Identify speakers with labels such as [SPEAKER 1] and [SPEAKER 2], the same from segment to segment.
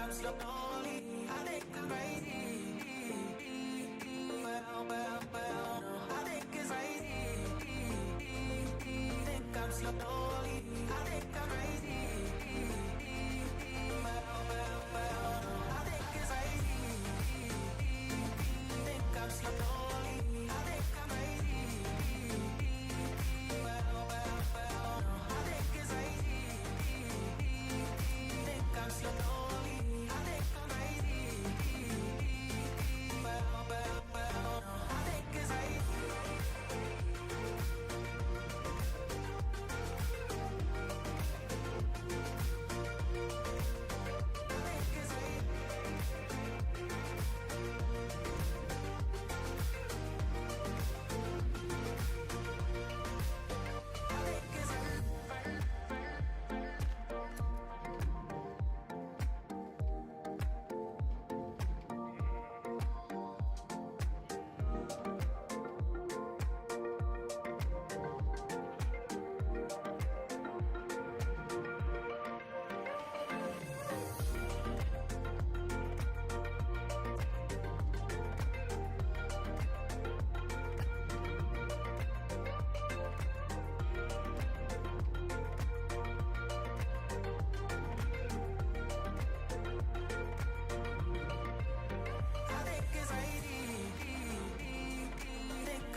[SPEAKER 1] I'm slowly, I think I'm Brady. I think it's Brady. Think I'm slowly, I think I'm Brady. I think it's Brady. Think I'm slowly, I think I'm Brady. I think it's Brady. Think I'm slowly, I think I'm Brady. I think it's Brady.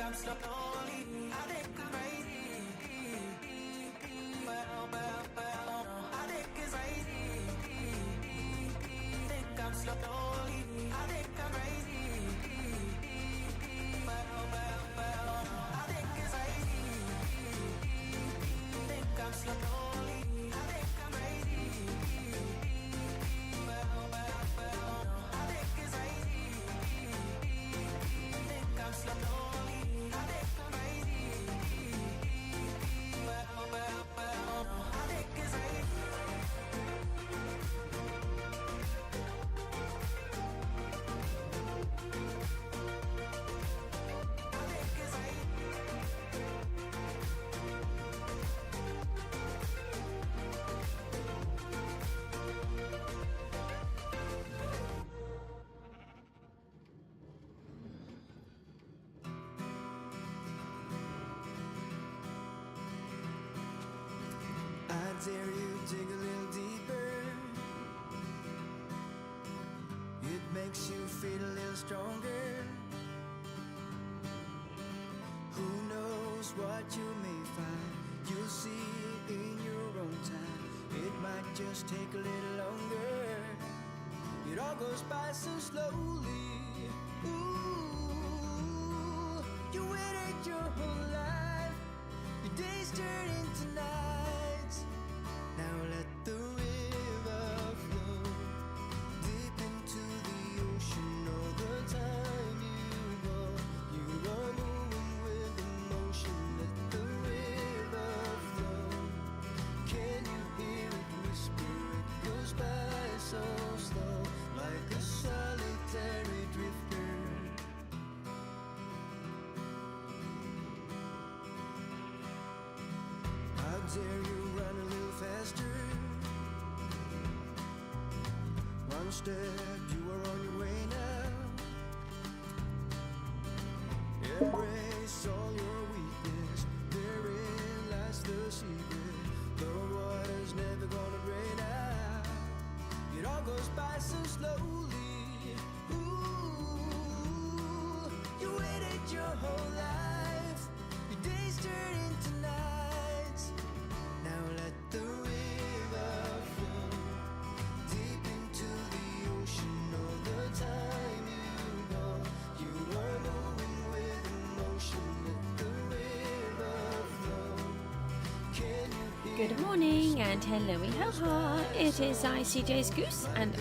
[SPEAKER 1] I'm slowly, I think I'm Brady. I think it's Brady. Think I'm slowly, I think I'm Brady. I think it's Brady. Think I'm slowly, I think I'm Brady. I think it's Brady. Think I'm slowly. I dare you dig a little deeper. It makes you feel a little stronger. Who knows what you may find? You'll see in your own time. It might just take a little longer. It all goes by so slowly. Ooh, you waited your whole life. Your days turn into nights. Now let the river flow deep into the ocean. All the time you are moving with emotion. Let the river flow. Can you hear it whisper? It goes by so slow, like a solitary drifter. How dare you run a little faster? One step, you are on your way now. Embrace all your weakness. Therein lies the secret. The water's never gonna drain out. It all goes by so slowly. Ooh, you waited your whole life. Your days turn into nights. Now let the river flow deep into the ocean. All the time you are moving with emotion. Let the river flow. Can you hear?
[SPEAKER 2] Good morning and hello, ho. It is I, Cjsgoose, and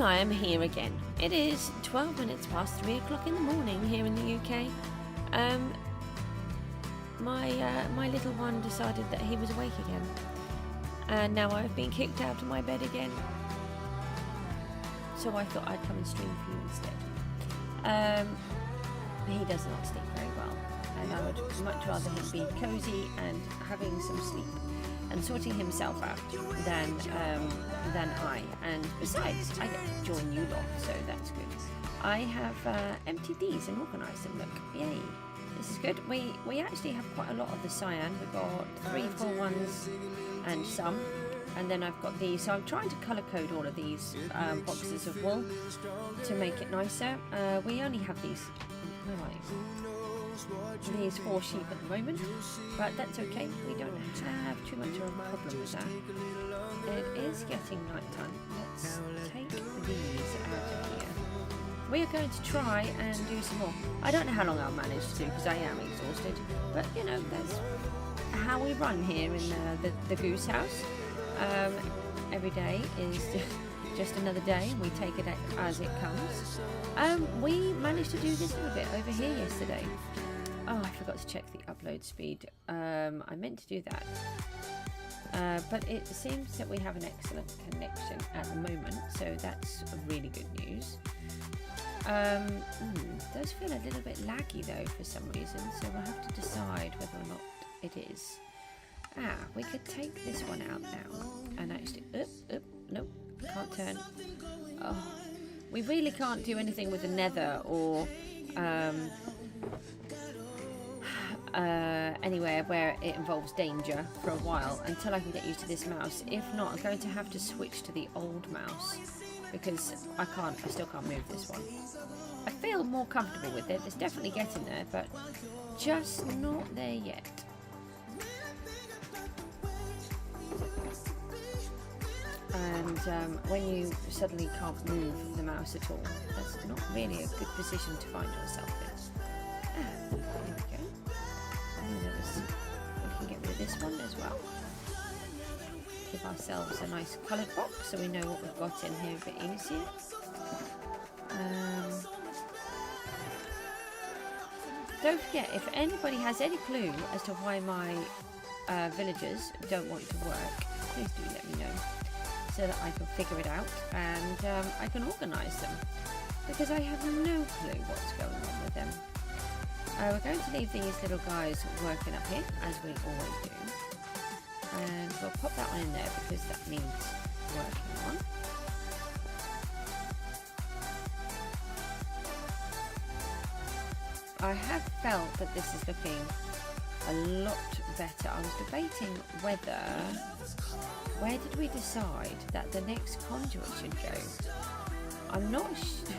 [SPEAKER 2] I am here again. It is 12 minutes past 3 o'clock in the morning here in the UK. My little one decided that he was awake again, and now I've been kicked out of my bed again. So I thought I'd come and stream for you instead. He does not sleep very well, and I would much rather him be cozy and having some sleep. and sorting himself out than I. And besides, I get to join you lot, so that's good. I have emptied these and organised them. Look, yay! This is good. We actually have quite a lot of the cyan. We've got 3 full ones and some. And then I've got these, so I'm trying to colour code all of these boxes of wool to make it nicer. We only have these, these 4 sheep at the moment, but that's okay. We don't have too much of a problem with that. It is getting night time. Let's take these out of here. We are going to try and do some more. I don't know how long I'll manage to do because I am exhausted, but you know, that's how we run here in the Goose House. Every day is just another day. We take it as it comes. We managed to do this little bit over here yesterday. Oh, I forgot to check the upload speed. I meant to do that. But it seems that we have an excellent connection at the moment, so that's really good news. Does feel a little bit laggy though for some reason, so we'll have to decide whether or not it is. We could take this one out now and actually, nope, can't turn. Oh, we really can't do anything with the nether or anywhere where it involves danger for a while until I can get used to this mouse. If not, I'm going to have to switch to the old mouse because I still can't move this one. I feel more comfortable with it. It's definitely getting there, but just not there yet. And when you suddenly can't move the mouse at all, that's not really a good position to find yourself in. There we go. And we can get rid of this one as well. Give ourselves a nice coloured box so we know what we've got in here a bit easier. Don't forget, if anybody has any clue as to why my villagers don't want to work, please do let me know, so that I can figure it out and I can organise them, because I have no clue what's going on with them. We're going to leave these little guys working up here, as we always do, and we'll pop that one in there because that needs working on. I have felt that this is looking a lot better. I was debating where did we decide that the next conduit should go? I'm not sure.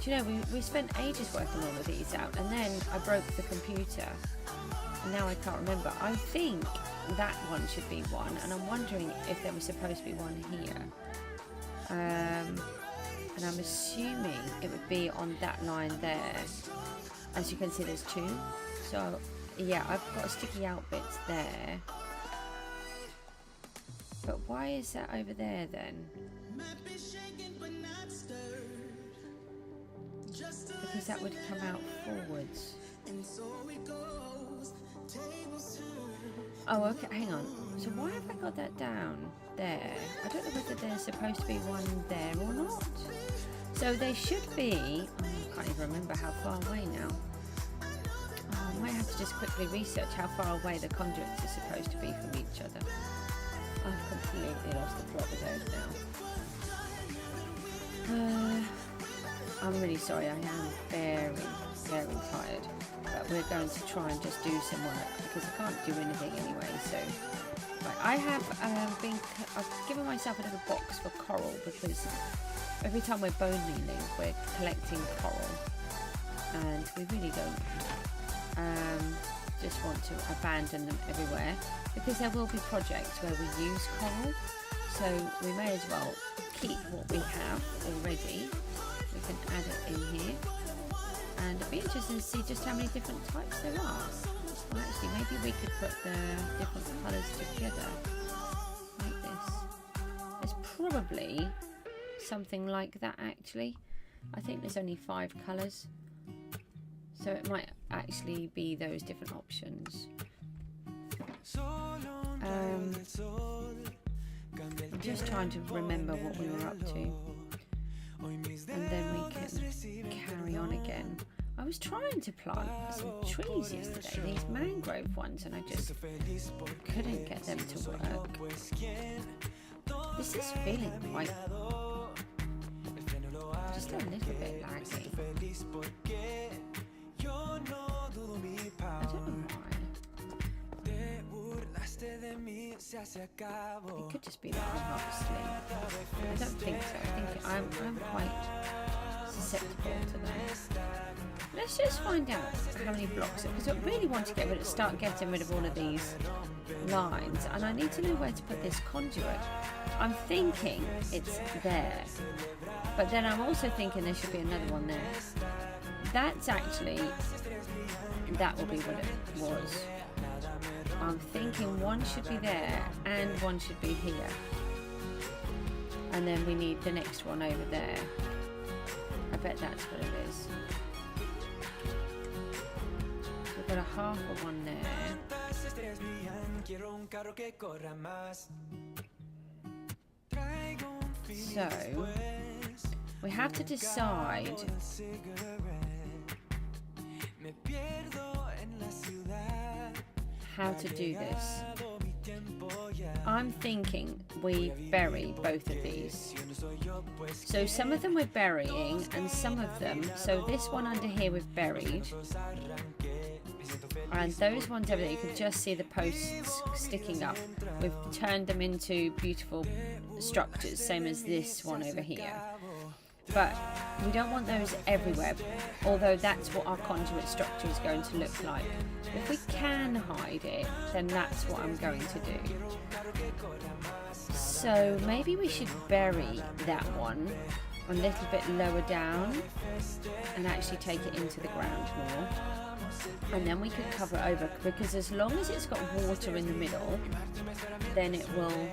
[SPEAKER 2] Do you know, we spent ages working all of these out, and then I broke the computer, and now I can't remember. I think that one should be one, and I'm wondering if there was supposed to be one here. And I'm assuming it would be on that line there. As you can see, there's 2. So yeah, I've got a sticky out bits there. But why is that over there then? Because that would come out forwards. Oh, okay, hang on. So why have I got that down there? I don't know whether there's supposed to be one there or not. So they should be... Oh, I can't even remember how far away now. Oh, I might have to just quickly research how far away the conduits are supposed to be from each other. I've completely lost the plot with those now. I'm really sorry, I am very, very tired. But we're going to try and just do some work because I can't do anything anyway. So, right, I have I've given myself a little box for coral because every time we're bone mealing, we're collecting coral, and we really don't just want to abandon them everywhere, because there will be projects where we use coral, so we may as well keep what we have already. We can add it in here, and it'd be interesting to see just how many different types there are. Well, actually, maybe we could put the different colours together like this. There's probably something like that actually. I think there's only 5 colours, so it might actually be those different options. I'm just trying to remember what we were up to, and then we can carry on again. I was trying to plant some trees yesterday, these mangrove ones, and I just couldn't get them to work. This is feeling quite, just a little bit laggy. I don't know why. It could just be that I'm half asleep. I don't think so. I think I'm quite susceptible to that. Let's just find out how many blocks, because I really want to start getting rid of all of these lines, and I need to know where to put this conduit. I'm thinking it's there, but then I'm also thinking there should be another one there. That's actually, that will be what it was. I'm thinking one should be there and one should be here, and then we need the next one over there. I bet that's what it is. So we've got a half of one there. So we have to decide how to do this. I'm thinking we bury both of these. So some of them we're burying and some of them, so this one under here we've buried, and those ones over there you can just see the posts sticking up. We've turned them into beautiful structures, same as this one over here. But we don't want those everywhere, although that's what our conduit structure is going to look like. If we can hide it, then that's what I'm going to do. So maybe we should bury that one a little bit lower down and actually take it into the ground more. And then we could cover it over, because as long as it's got water in the middle, then it will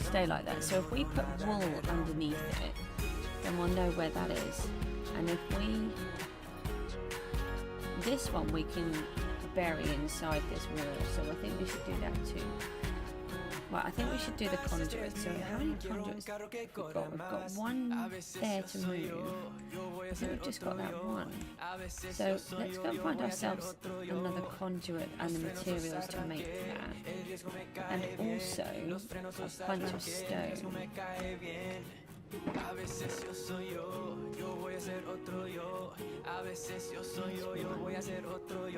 [SPEAKER 2] stay like that. So if we put wool underneath it, then we'll know where that is. And if this one we can bury inside this wall, so I think we should do that too. Well, I think we should do the conduit. So how many conduits have we got? We've got one there to move. I think we've just got that one. So let's go and find ourselves another conduit and the materials to make that. And also a bunch of stone.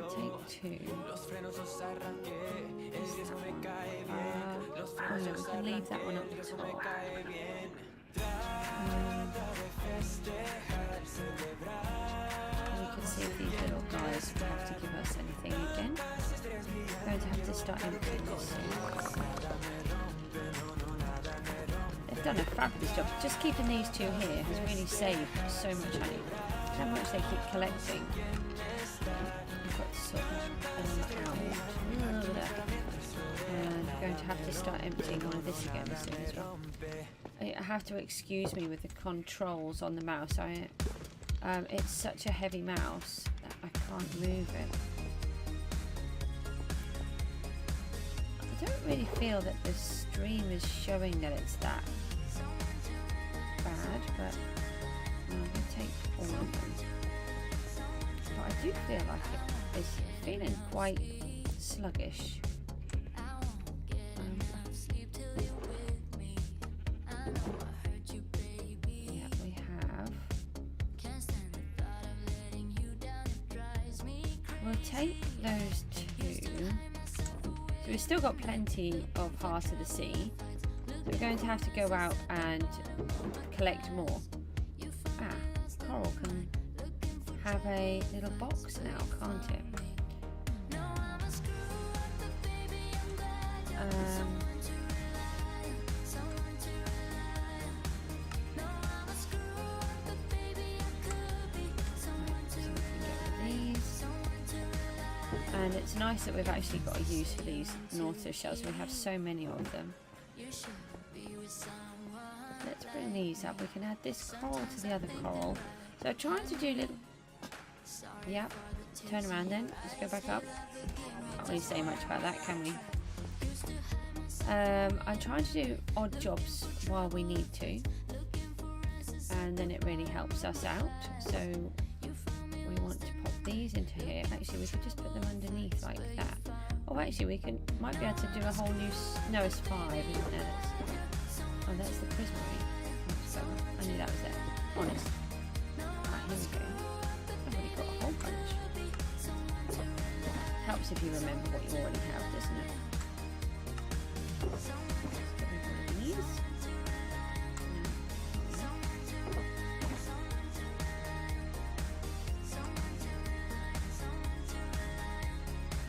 [SPEAKER 2] Take two. Oh no, we can leave that one up the top. We can see if these little guys have to give us anything again. We're going to have to start emptying this. They've done a fabulous job. Just keeping these two here has really saved so much honey. How much they keep collecting. I've got to sort them out. And I'm going to have to start emptying one of this again soon as well. I have to excuse me with the controls on the mouse. It's such a heavy mouse that I can't move it. I don't really feel that the stream is showing that it's that bad, but I'm going to take all of them. But I do feel like it is feeling quite sluggish. Yeah, we have. We'll take those two. So we've still got plenty of Heart of the Sea. So we're going to have to go out and collect more. Coral can have a little box now, can't it? And it's nice that we've actually got a use for these nautilus shells. We have so many of them. Let's bring these up. We can add this coral to the other coral. So I'm trying to do little... Yep. Turn around then. Let's go back up. Can't really say much about that, can we? I'm trying to do odd jobs while we need to. And then it really helps us out. So we want to these into here. Actually, we could just put them underneath like that. Oh, actually, we might be able to do a whole new. No, it's 5, isn't it? Oh, that's the prismarine. So I knew that was there. Honest. Right, here we go. I've already got a whole bunch. Helps if you remember what you already have, doesn't it? Let's get rid of these.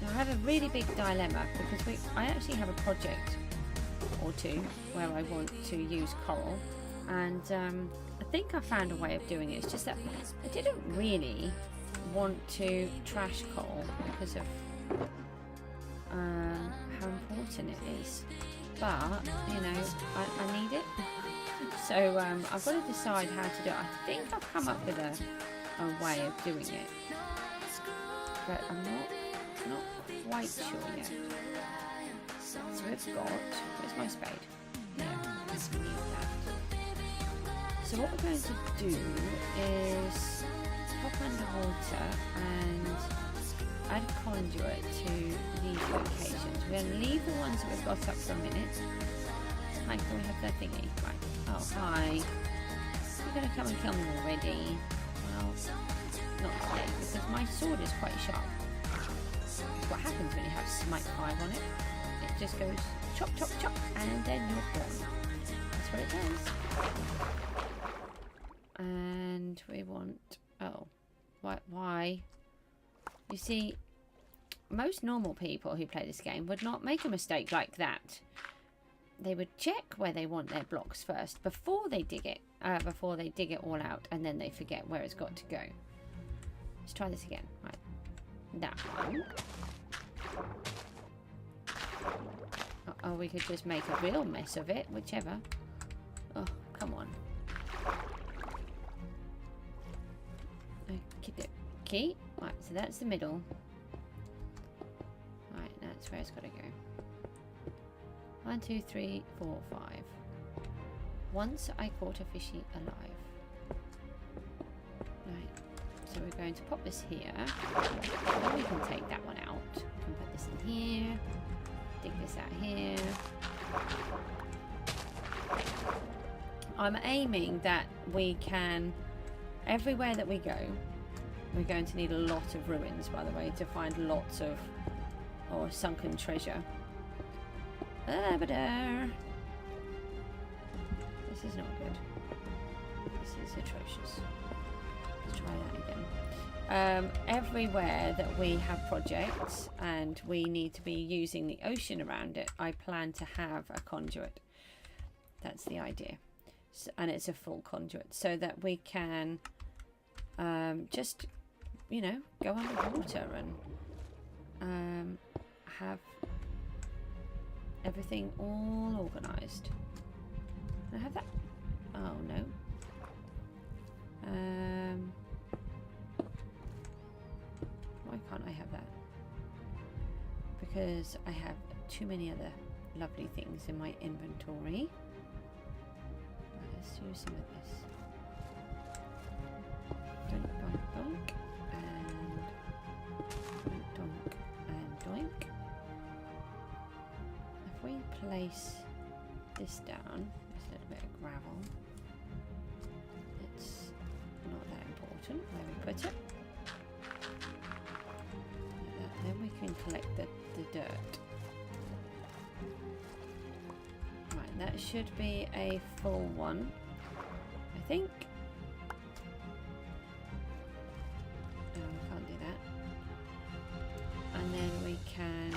[SPEAKER 2] Now I have a really big dilemma because I actually have a project or two where I want to use coral, and I think I found a way of doing it. It's just that I didn't really want to trash coral because of how important it is, but you know, I need it. So I've got to decide how to do it. I think I've come up with a way of doing it, but I'm not quite sure yet. So we've got, where's my spade? Yeah, I need that. So what we're going to do is pop underwater and add a conduit to these locations. We're going to leave the ones that we've got up for a minute. Hi, can we have that thingy? Right. Oh, hi. You're going to come and kill me already. Well, not today, because my sword is quite sharp. What happens when you have smite 5 on it? It just goes chop, chop, chop, and then you're gone. That's what it does. And we want... Oh. Why? You see, most normal people who play this game would not make a mistake like that. They would check where they want their blocks first before they dig it. Before they dig it all out, and then they forget where it's got to go. Let's try this again. Right. That one. Oh, we could just make a real mess of it, whichever. Oh, come on. Okay. Right, so that's the middle. Right, that's where it's got to go. 1, 2, 3, 4, 5. Once I caught a fishy alive. Right, so we're going to pop this here. Then we can take that one out. We can put this in here. Dig this out here. I'm aiming that we can, everywhere that we go, we're going to need a lot of ruins, by the way, to find lots of sunken treasure. This is not good. This is atrocious. Let's try that again. Everywhere that we have projects and we need to be using the ocean around it, I plan to have a conduit. That's the idea. So, and it's a full conduit, so that we can just, you know, go underwater and have everything all organised. Can I have that? Oh no. Why can't I have that? Because I have too many other lovely things in my inventory. Let's use some of this. Doink, doink, doink, and doink, and doink. If we place this down, there's a little bit of gravel. It's not that important where we put it. Then we can collect the dirt. Right, that should be a full one, I think. No, we can't do that. And then we can...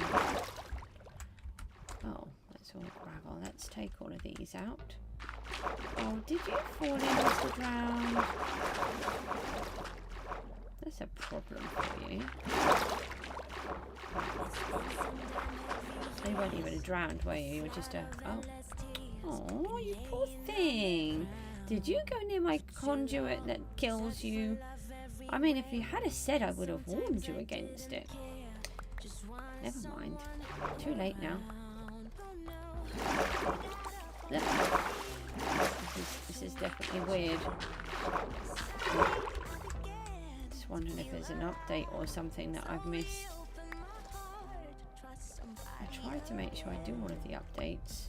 [SPEAKER 2] Oh, that's all gravel. Let's take all of these out. Oh, did you fall into the ground? That's a problem for you. You weren't even drowned, were you? You were just a... Oh, you poor thing. Did you go near my conduit that kills you? I mean, if you had said, I would have warned you against it. Never mind. Too late now. This is definitely weird. wondering if there's an update or something that I've missed. I try to make sure I do all of the updates.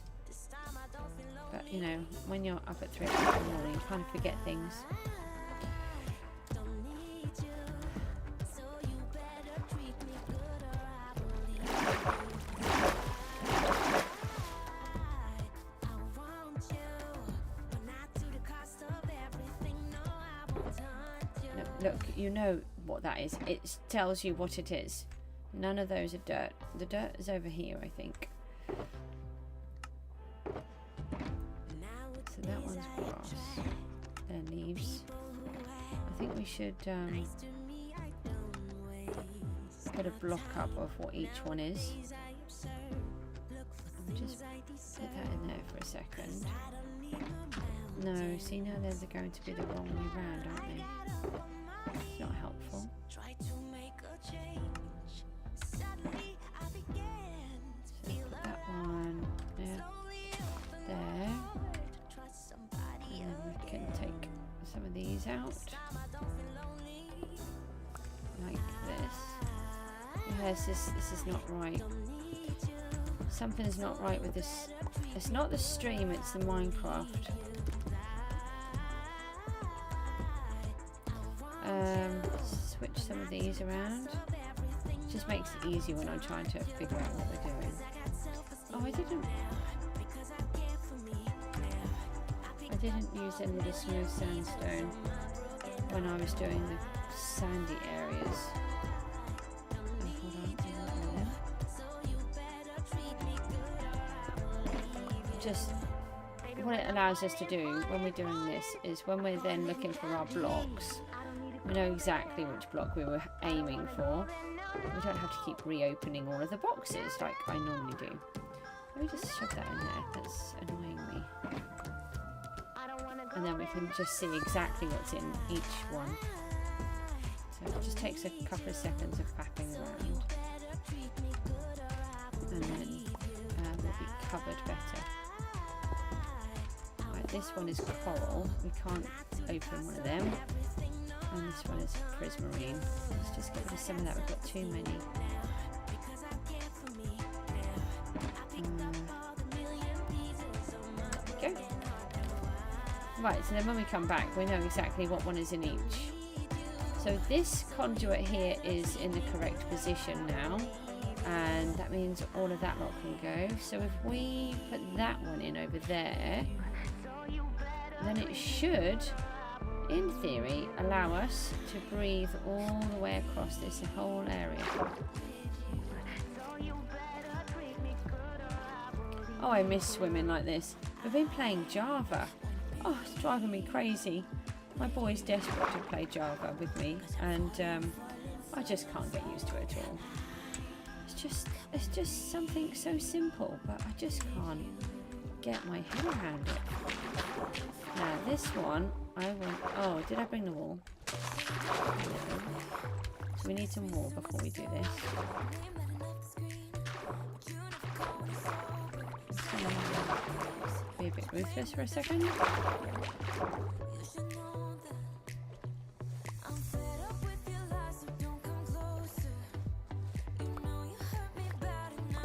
[SPEAKER 2] But you know, when you're up at 3 o'clock in the morning, you kind of forget things. Look, you know what that is. It tells you what it is. None of those are dirt. The dirt is over here, I think. So that one's grass. They're leaves. I think we should put a block up of what each one is. I'll just put that in there for a second. No, see now they're going to be the wrong way round, aren't they? It's not helpful. So put that one there. And then we can take some of these out. Like this. Yes, this is not right. Something's not right with this. It's not the stream, it's the Minecraft. Switch some of these around. It just makes it easy when I'm trying to figure out what we're doing. Oh, I didn't use any of the smooth sandstone when I was doing the sandy areas. Oh, hold on. Just what it allows us to do when we're doing this is when we're then looking for our blocks, we know exactly which block we were aiming for. We don't have to keep reopening all of the boxes like I normally do. Let me just shove that in there, that's annoying me. And then we can just see exactly what's in each one. So it just takes a couple of seconds of fapping around. And then we'll be covered better. Right, this one is coral, we can't open one of them. And this one is prismarine. Let's just get rid of some of that, we've got too many. There we go. Right, so then when we come back, we know exactly what one is in each. So this conduit here is in the correct position now. And that means all of that lot can go. So if we put that one in over there, then it should, in theory, allow us to breathe all the way across this whole area. Oh, I miss swimming like this. We've been playing Java. Oh, it's driving me crazy. My boy's desperate to play Java with me, and I just can't get used to it at all. It's just something so simple, but I just can't get my head around it. Now this one, I want. Oh, did I bring the wool? So we need some wool before we do this. Be a bit ruthless for a second.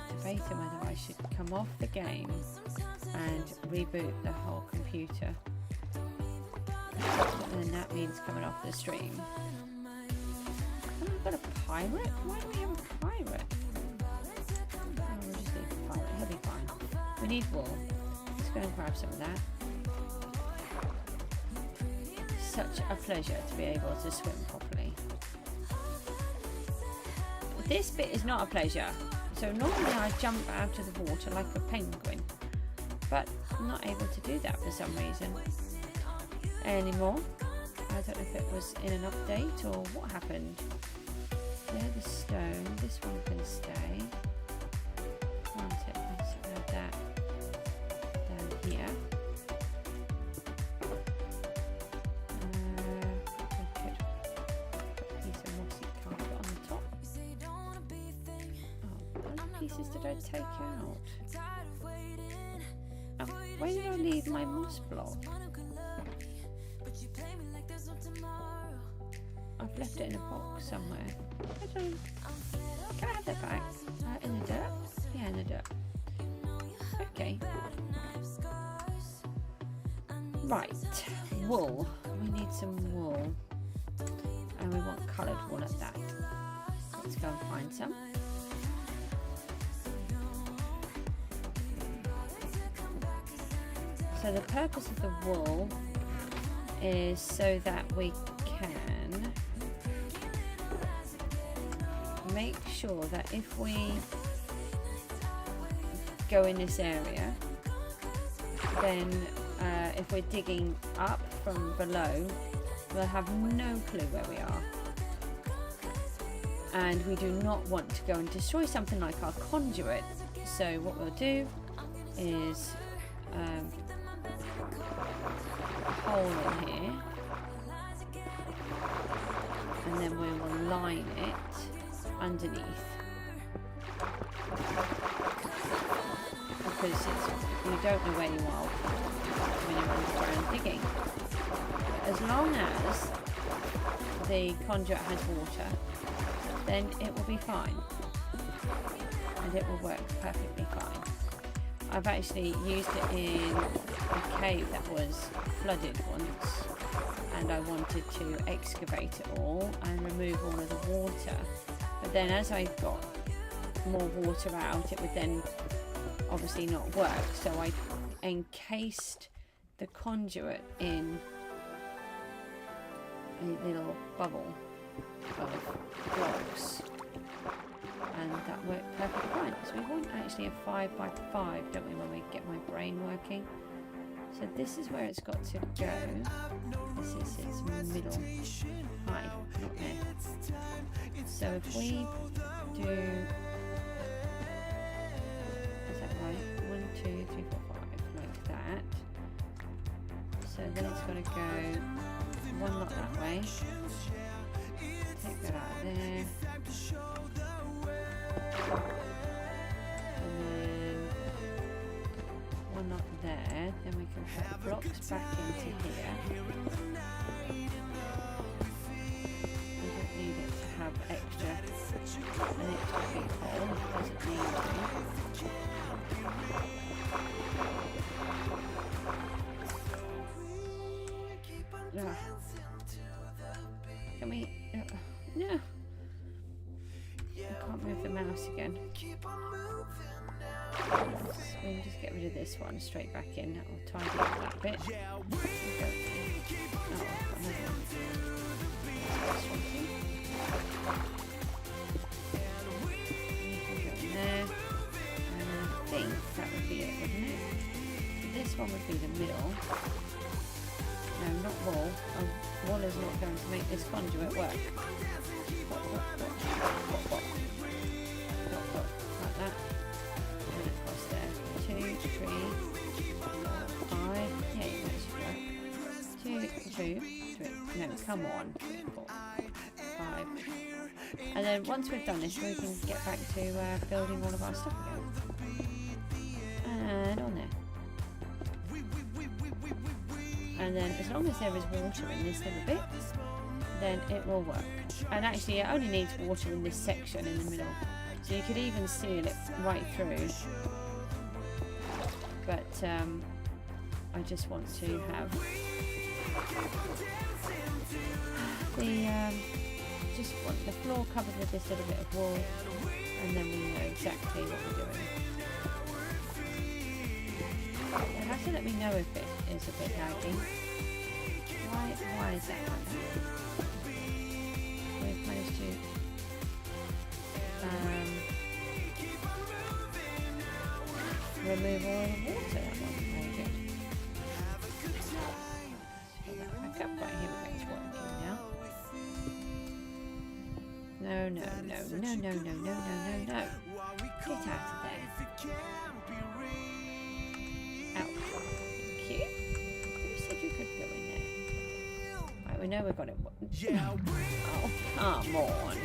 [SPEAKER 2] Debating whether I should come off the game and reboot the whole computer. And then that means coming off the stream. Oh, we've got a pirate? Why do we have a pirate? Oh, we'll just leave the pirate. He'll be fine. We need wool. Let's go and grab some of that. Such a pleasure to be able to swim properly. This bit is not a pleasure. So normally I jump out of the water like a penguin, but I'm not able to do that for some reason anymore. I don't know if it was in an update or what happened. There, the stone. This one can stay. Can't it? Let's add that down here. I could put a piece of mossy carpet on the top. Oh, how many pieces did I take out? Oh, where did I leave my moss block? I've left it in a box somewhere. I don't know. Can I have that back? In the dirt? Yeah, in the dirt. Okay. Right. Wool. We need some wool. And we want coloured wool at that. Let's go and find some. So the purpose of the wool is so that we can make sure that if we go in this area, then if we're digging up from below, we'll have no clue where we are. And we do not want to go and destroy something like our conduit. So what we'll do is a hole in here, and then we will line it underneath, because you don't know where you are when you're underground digging. But as long as the conduit has water, then it will be fine, and it will work perfectly fine. I've actually used it in a cave that was flooded once, and I wanted to excavate it all and remove all of the water. But then as I got more water out, it would then obviously not work. So I encased the conduit in a little bubble of blocks, and that worked perfectly fine. So we want actually a 5 by 5, don't we, when we get my brain working? So this is where it's got to go. This is its middle height, not there. So if we do, is that right? 1, 2, 3, 4, 5, like that. So then it's got to go one lot that way. Take that out of there. And then one not there. Then we can put the blocks back into here. We don't need it to have an extra big hole. It doesn't need to. Can we? No. I can't move the mouse again. We can just get rid of this one straight back in. I'll tidy up that bit. Oh, I've got another one. There. And I think that would be it, wouldn't it? This one would be the middle. No, not wool. Wool is not going to make this conduit work. Like that. And across there. 2, 3, 4, 5. Yeah, that should work. 2, 2, 3. No, come on. 3, 4, 5. And then once we've done this, we can get back to building all of our stuff again. And on there. And then as long as there is water in this little bit, then it will work. And actually it only needs water in this section in the middle. So you could even seal it right through. But I just want to have the just want the floor covered with this little bit of wool, and then we know exactly what we're doing. You'll have to let me know if it is a bit laggy. Why is that like that? We've managed to remove all the water. That one, very good. Fill that back up. Right, here we go. It's working now. No. Get out of there. Out. Thank you. Who said you could go in there? Right, we know we've got it. Oh, come on.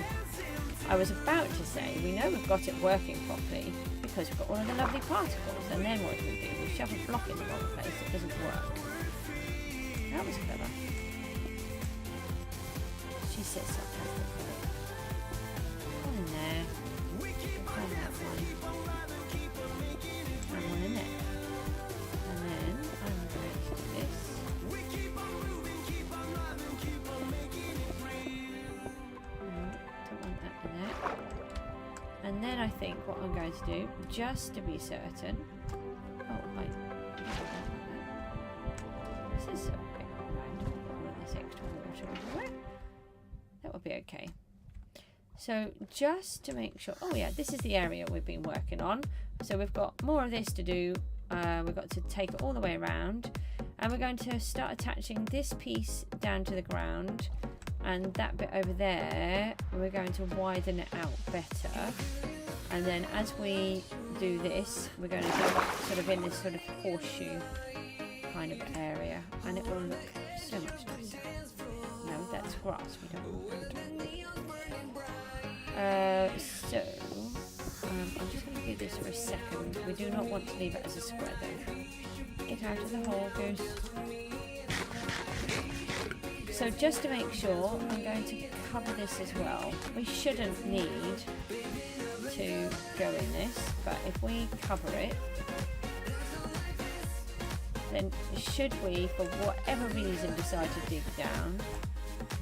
[SPEAKER 2] I was about to say, we know we've got it working properly because we've got all of the lovely particles, and then what do? We shove a block in the wrong place, it doesn't work. That was clever. She is this up? One in there. And that one. And one in there. And then I'm going to do this. Don't want that in there. And then I think what I'm going to do, just to be certain. Oh, this is so big around. All of this extra water everywhere. That would be okay. So just to make sure, oh yeah, this is the area we've been working on. So we've got more of this to do. We've got to take it all the way around, and we're going to start attaching this piece down to the ground, and that bit over there we're going to widen it out better. And then as we do this, we're going to do it sort of in this sort of horseshoe kind of area, and it will look so much nicer. No, that's grass, we don't want that. So I'm just going to do this for a second. We do not want to leave it as a square though. Get out of the hole, Goose. So just to make sure, I'm going to cover this as well. We shouldn't need to go in this, but if we cover it, then should we, for whatever reason, decide to dig down,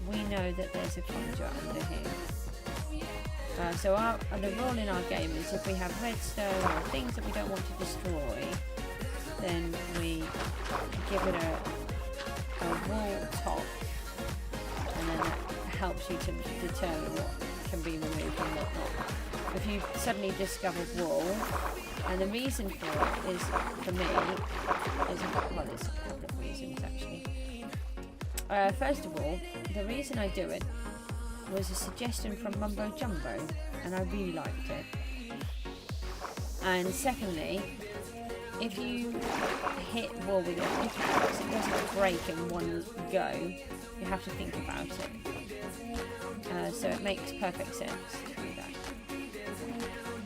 [SPEAKER 2] we know that there's a conduit under here. So the rule in our game is if we have redstone or things that we don't want to destroy, then we give it a wall top, and then that helps you to determine what can be removed and what not. If you suddenly discover wool, and the reason for it is, for me, there's a couple of reasons actually. First of all, the reason I do it was a suggestion from Mumbo Jumbo, and I really liked it. And secondly, if you hit wool with your pickaxe, it doesn't break in one go. You have to think about it. So it makes perfect sense to do that.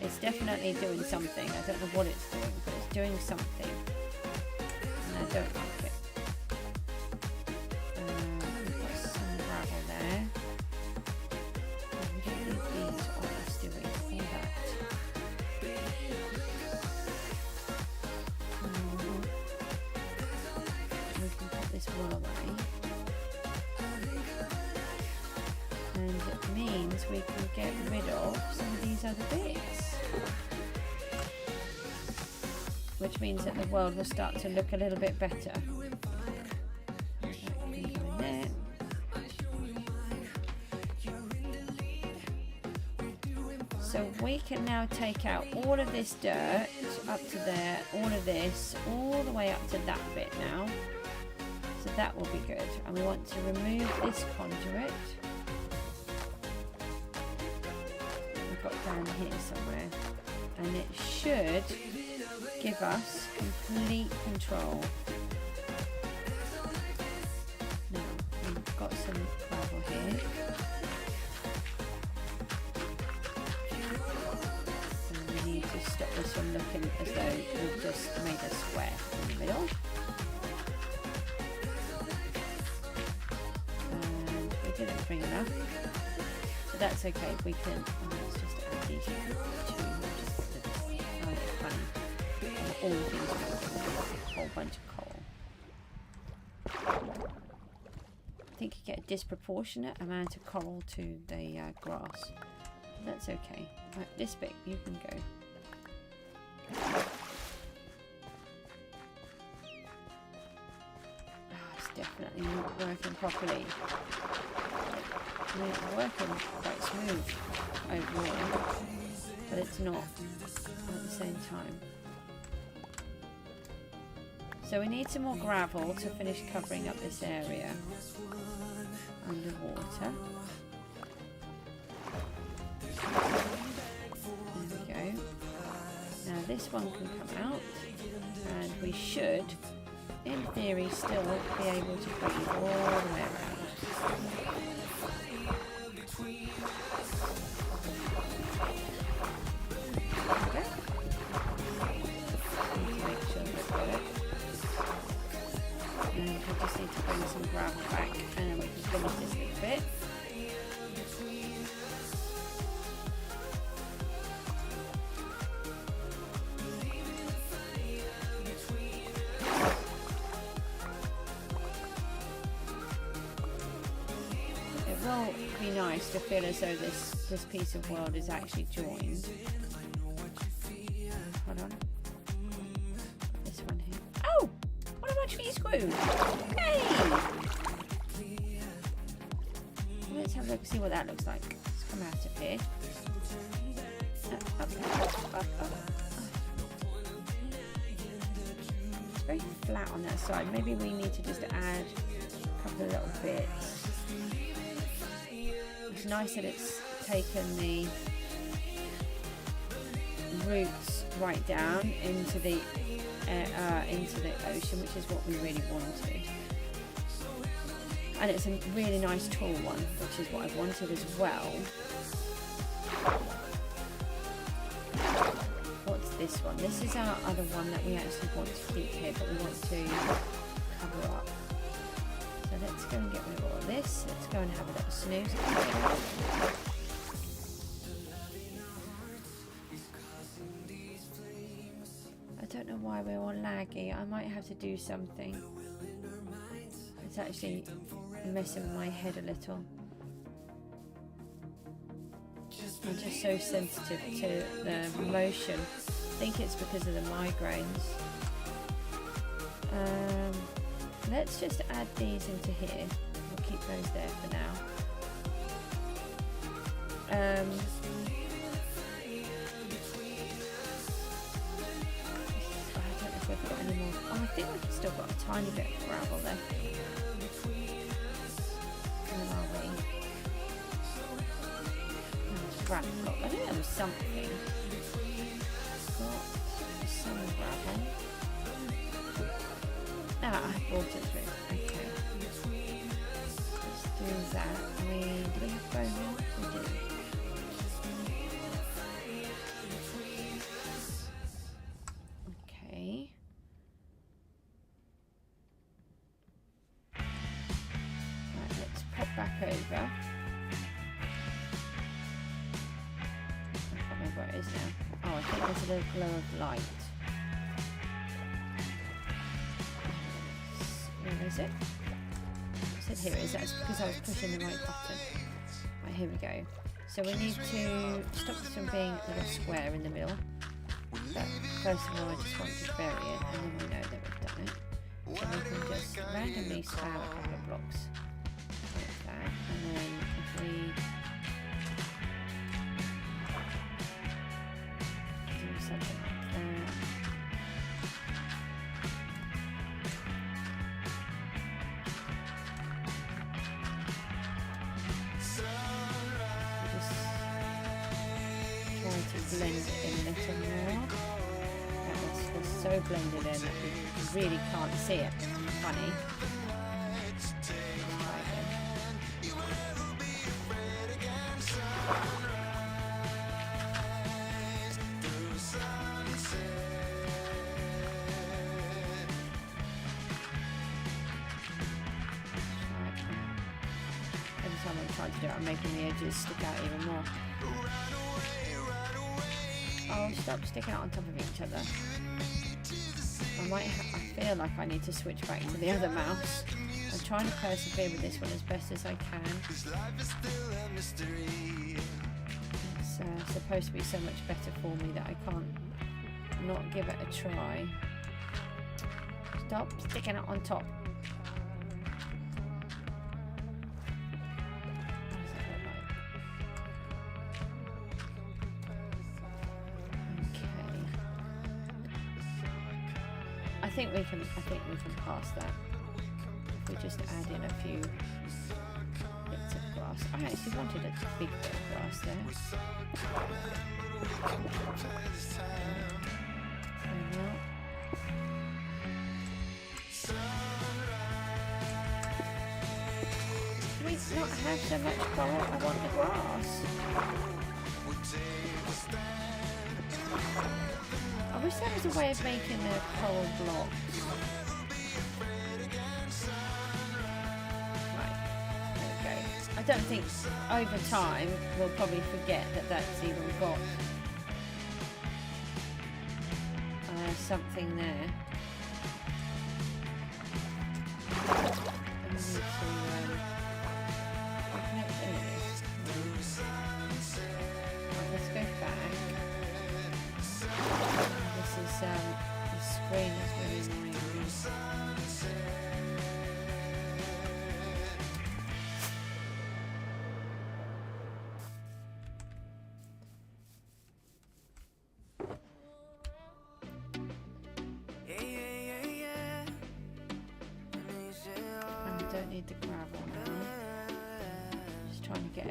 [SPEAKER 2] It's definitely doing something. I don't know what it's doing, but it's doing something. And I don't like it. We've got some gravel there. We don't need these on us, do we? All that. We can put this wool away. And it means we can get rid of some of these other bits. Which means that the world will start to look a little bit better. So we can now take out all of this dirt up to there, all of this, all the way up to that bit now. So that will be good. And we want to remove this conduit. We've got down here somewhere. And it should give us complete control. Now, we've got some gravel here. And we need to stop this from looking as though we've just made a square in the middle. And we didn't bring enough. But that's okay, we can, let's just add these two. All things a whole bunch of coal. I think you get a disproportionate amount of coral to the grass. That's okay. Right, this bit you can go. It's definitely not working properly. It's working quite smooth overall, but it's not at the same time. So we need some more gravel to finish covering up this area underwater. There we go. Now this one can come out, and we should, in theory, still be able to breathe all the way around. Okay. Need to make sure we've got it. And we just need to bring some gravel back, and then we can finish this big bit. supposed to feel as though this piece of world is actually joined. Hold on. This one here. Oh! What a much Cjsgoose! Hey! Let's have a look, see what that looks like. Let's come out of here. Up. It's very flat on that side. Maybe we need to just add a couple of little bits. It's nice that it's taken the roots right down into the ocean, which is what we really wanted. And it's a really nice tall one, which is what I wanted as well. What's this one? This is our other one that we actually want to keep here, but we want to cover up. So let's go and get rid of all of this. Let's go and have a little snooze. I don't know why we're all laggy. I might have to do something. It's actually messing with my head a little. I'm just so sensitive to the motion. I think it's because of the migraines. Let's just add these into here. We'll keep those there for now. I don't know if we've got any more. Oh, I think we've still got a tiny bit of gravel there. Where are we? Gravel. I think there was something. Got some gravel. Ah, I brought it through. Okay. Let's do that. Do we have bone meal? We do. Okay. Right, let's pop back over. Where it is now. Oh, I think there's a little glow of light. Where is it? I said here it is. That's because I was pushing the right button. Right, here we go. So we need to stop this from being a little square in the middle. But first of all, I just want to bury it, and then we know that we've done it. So we can just randomly spam a couple of blocks like that, and then if we something like that. Just try to blend it in a little more. It's so blended in that we really can't see it. Funny. To do it, I'm making the edges stick out even more. Oh, stop sticking out on top of each other. I feel like I need to switch back to the other mouse. I'm trying to persevere with this one as best as I can. It's supposed to be so much better for me that I can't not give it a try. Stop sticking it on top. I think we can pass that. If we just add in a few bits of grass. I actually wanted a big bit of grass there. Do we not have so much coral? I want the grass. I wish there was a way of making the coral blocks. Right, there we go. I don't think over time we'll probably forget that that's even got something there. And we need to reconnect it.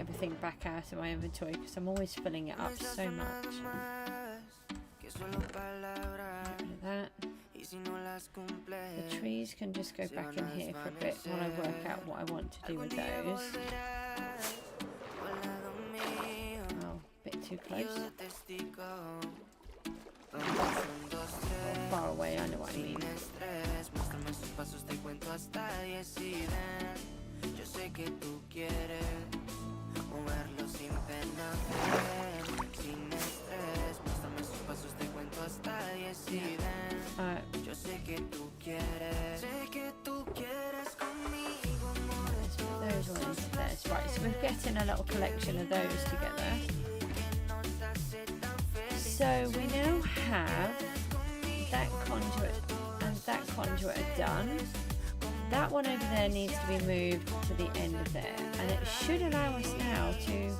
[SPEAKER 2] everything back out of my inventory because I'm always filling it up so much. Get rid of that. The trees can just go back in here for a bit while I work out what I want to do with those. Oh, a bit too close. Far away, I know what I mean. Those ones there. Right, so we're getting a little collection of those together. So we now have that conduit and that conduit are done. That one over there needs to be moved to the end of there, and it should allow us now to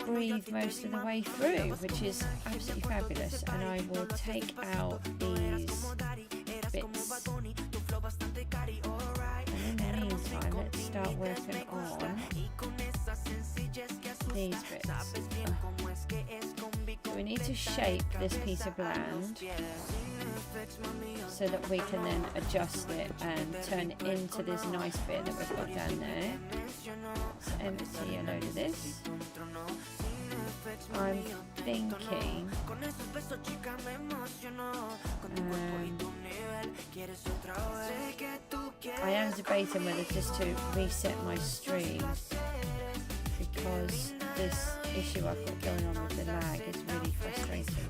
[SPEAKER 2] breathe most of the way through, which is absolutely fabulous. And I will take out these bits. And in the meantime, let's start working on these bits. So we need to shape this piece of land so that we can then adjust it and turn it into this nice bit that we've got down there. Let's empty a load of this. I'm thinking I am debating whether just to reset my stream, because this issue I've got going on with the lag is really frustrating.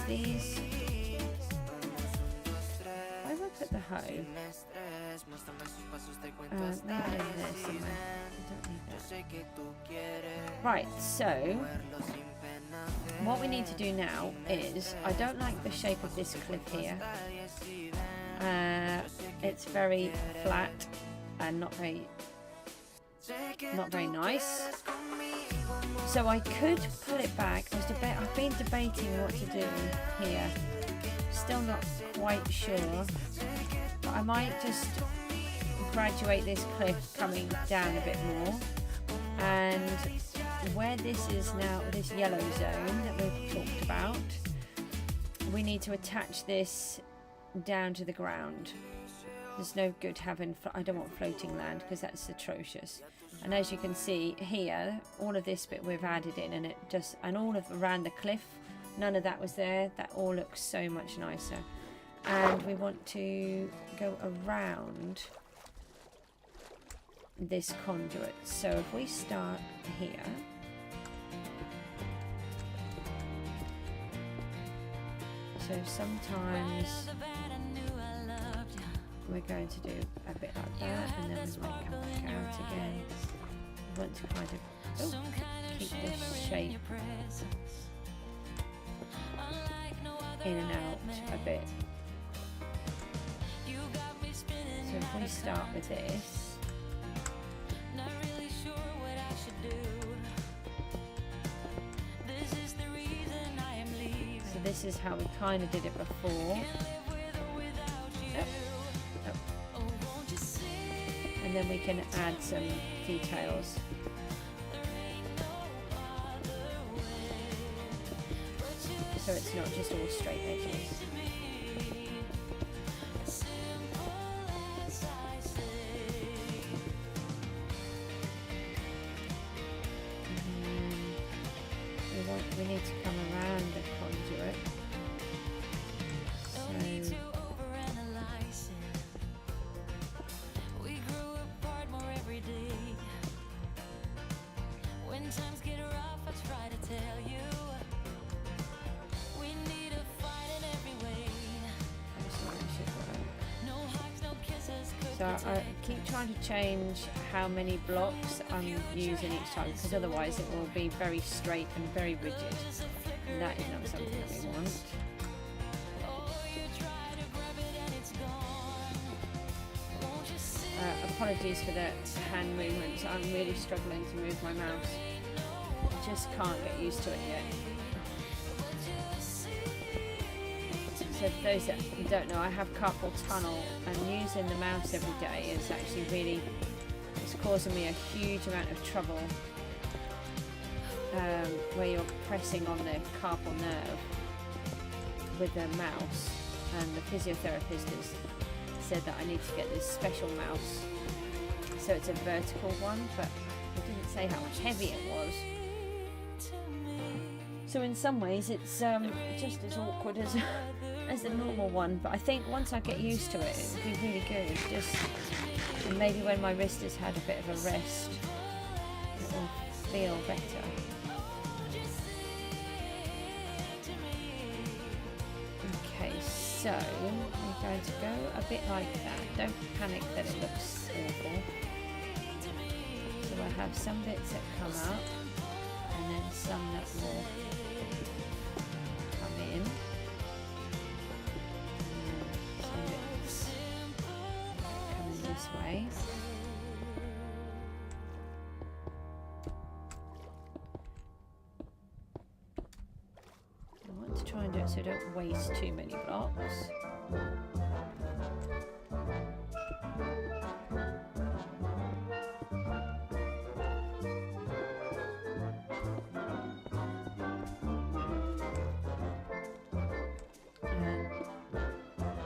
[SPEAKER 2] These. Where have I put the hoe? Maybe in there somewhere. I don't need that. Right, so what we need to do now is, I don't like the shape of this cliff here. It's very flat and not very nice. So I could pull it back. I've been debating what to do here. Still not quite sure. But I might just graduate this cliff coming down a bit more. And where this is now, this yellow zone that we've talked about, we need to attach this down to the ground. There's no good having, I don't want floating land because that's atrocious. And as you can see here, all of this bit we've added in, and it just, and all of around the cliff, none of that was there. That all looks so much nicer. And we want to go around this conduit. So if we start here, so sometimes we're going to do a bit like that, and then we might come back out again. We want to kind of keep this shape in and out a bit. So if we start with this, so this is how we kind of did it before. And then we can add some details. So it's not just all straight edges. We need to come around the conduit. So I keep trying to change how many blocks I'm using each time, because otherwise it will be very straight and very rigid, and that is not something that we want. Apologies for the hand movements. I'm really struggling to move my mouse. I just can't get used to it yet. So for those that don't know, I have carpal tunnel, and using the mouse every day is actually really, it's causing me a huge amount of trouble where you're pressing on the carpal nerve with the mouse, and the physiotherapist has said that I need to get this special mouse, so it's a vertical one, but it didn't say how heavy it was. So in some ways it's just as awkward as the normal one, but I think once I get used to it, it'll be really good. Just, and maybe when my wrist has had a bit of a rest, it will feel better. Okay, so we're going to go a bit like that. Don't panic that it looks awful. So I have some bits that come up, and then some that will come in. Some bits coming this way. I want to try and do it so I don't waste too many blocks.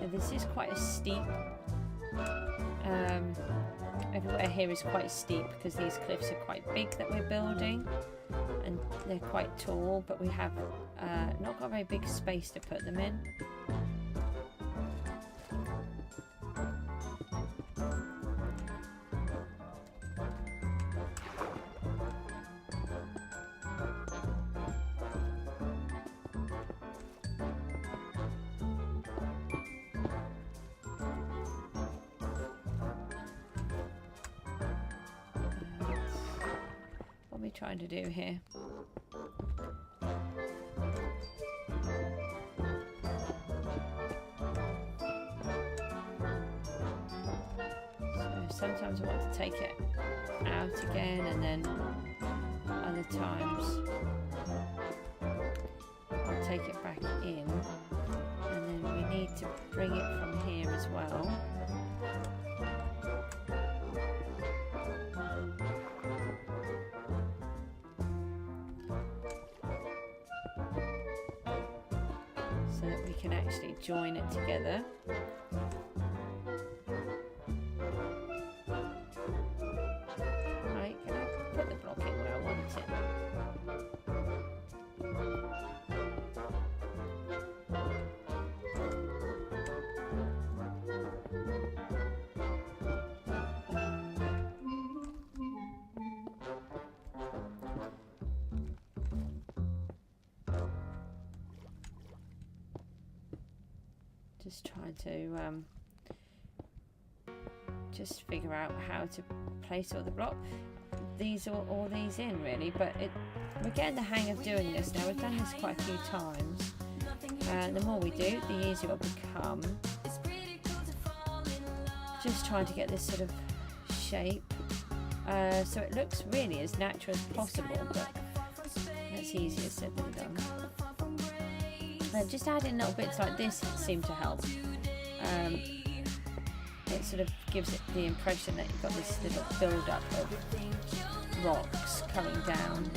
[SPEAKER 2] This is quite a steep, everywhere here is quite steep because these cliffs are quite big that we're building, and they're quite tall, but we have not got a very big space to put them in. What are we trying to do here? So sometimes I want to take it out again, and then other times I'll take it back in, and then we need to bring it from here as well. So that we can actually join it together. Right, can I put the block in where I want it? Just trying to just figure out how to place all the blocks. These are all these in really, but we're getting the hang of doing this now. We've done this quite a few times, and the more we do, the easier it will become. Just trying to get this sort of shape, so it looks really as natural as possible, but that's easier said than done. Just adding little bits like this seem to help. It sort of gives it the impression that you've got this little build-up of rocks coming down.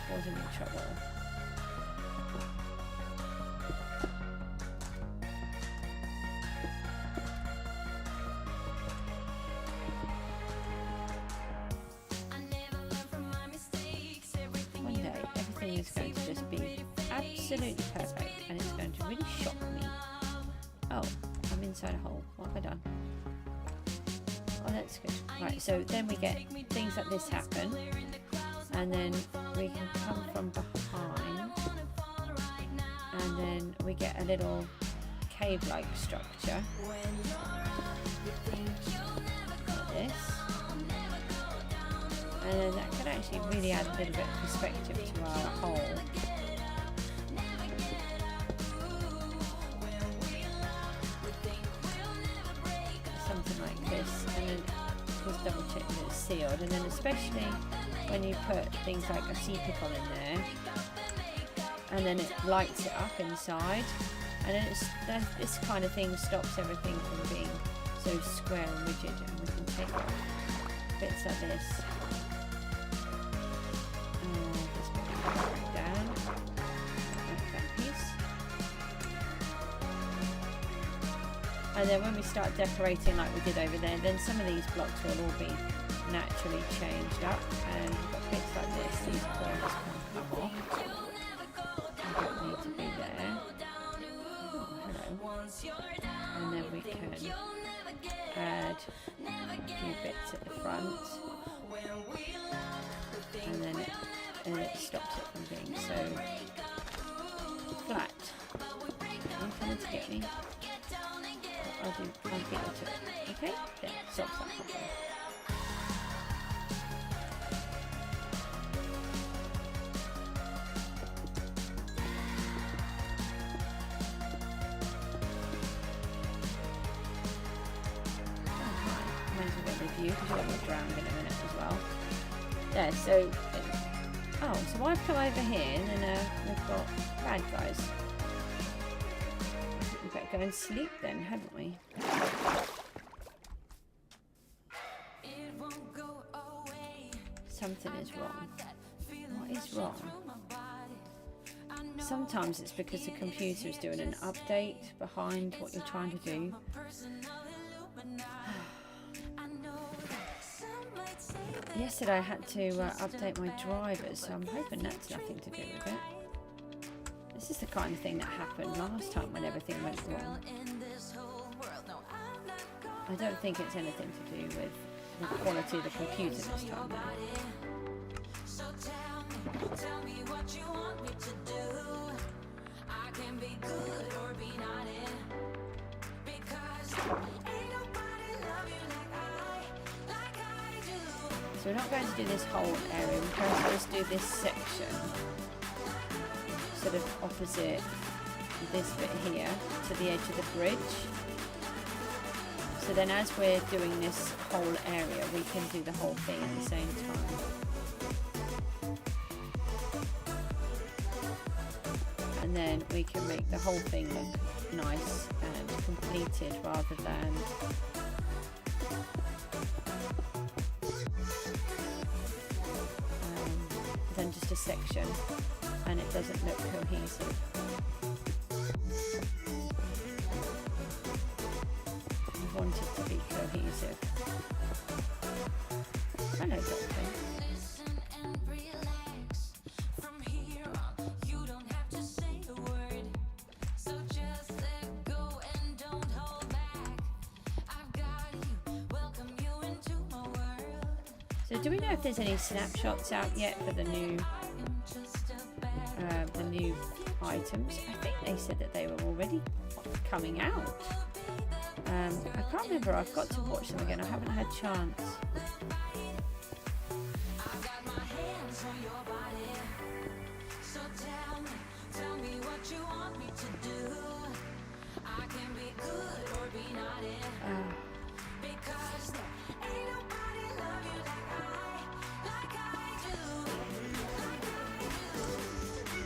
[SPEAKER 2] Causing me trouble. One day everything is going to just be absolutely perfect, and it's going to really shock me. Oh, I'm inside a hole. What have I done? Oh, that's good. Right, so then we get things like this happen, and then we can come from behind, and then we get a little cave-like structure like this. And then that can actually really add a little bit of perspective to our hole. Something like this, and then just double check that it's sealed. And then especially when you put things like a C-pickle in there, and then it lights it up inside, and then this kind of thing stops everything from being so square and rigid, and we can take bits like this. Just bring it down, like that piece. And then when we start decorating like we did over there, then some of these blocks will all be naturally changed up, and we've got bits like this, these corners can come off. They don't need to be there. Oh, hello. And then we can add a few bits at the front, and then it stops it from being so flat. Are you coming to get me? I'll get you to it. Okay? There, stops that problem. Because you're going to drown in a minute as well. There, so so I've come over here, and then we've got bad guys. I think we better go and sleep then, hadn't we? Something is wrong. What is wrong? Sometimes it's because the computer is doing an update behind what you're trying to do. Yesterday I had to update my drivers, so I'm hoping that's nothing to do with it. This is the kind of thing that happened last time when everything went wrong. I don't think it's anything to do with the quality of the computer this time now. Tell me what you want me to do. I can be good or be naughty, because ain't nobody love you like I do. So we're not going to do this whole area, we're going to just do this section, sort of opposite this bit here to the edge of the bridge. So then as we're doing this whole area, we can do the whole thing at the same time. And then we can make the whole thing look nice and completed rather than just a section, and it doesn't look cohesive. I want it to be cohesive. I know that thing. So do we know if there's any snapshots out yet for the new items? I think they said that they were already coming out. I can't remember. I've got to watch them again. I haven't had chance.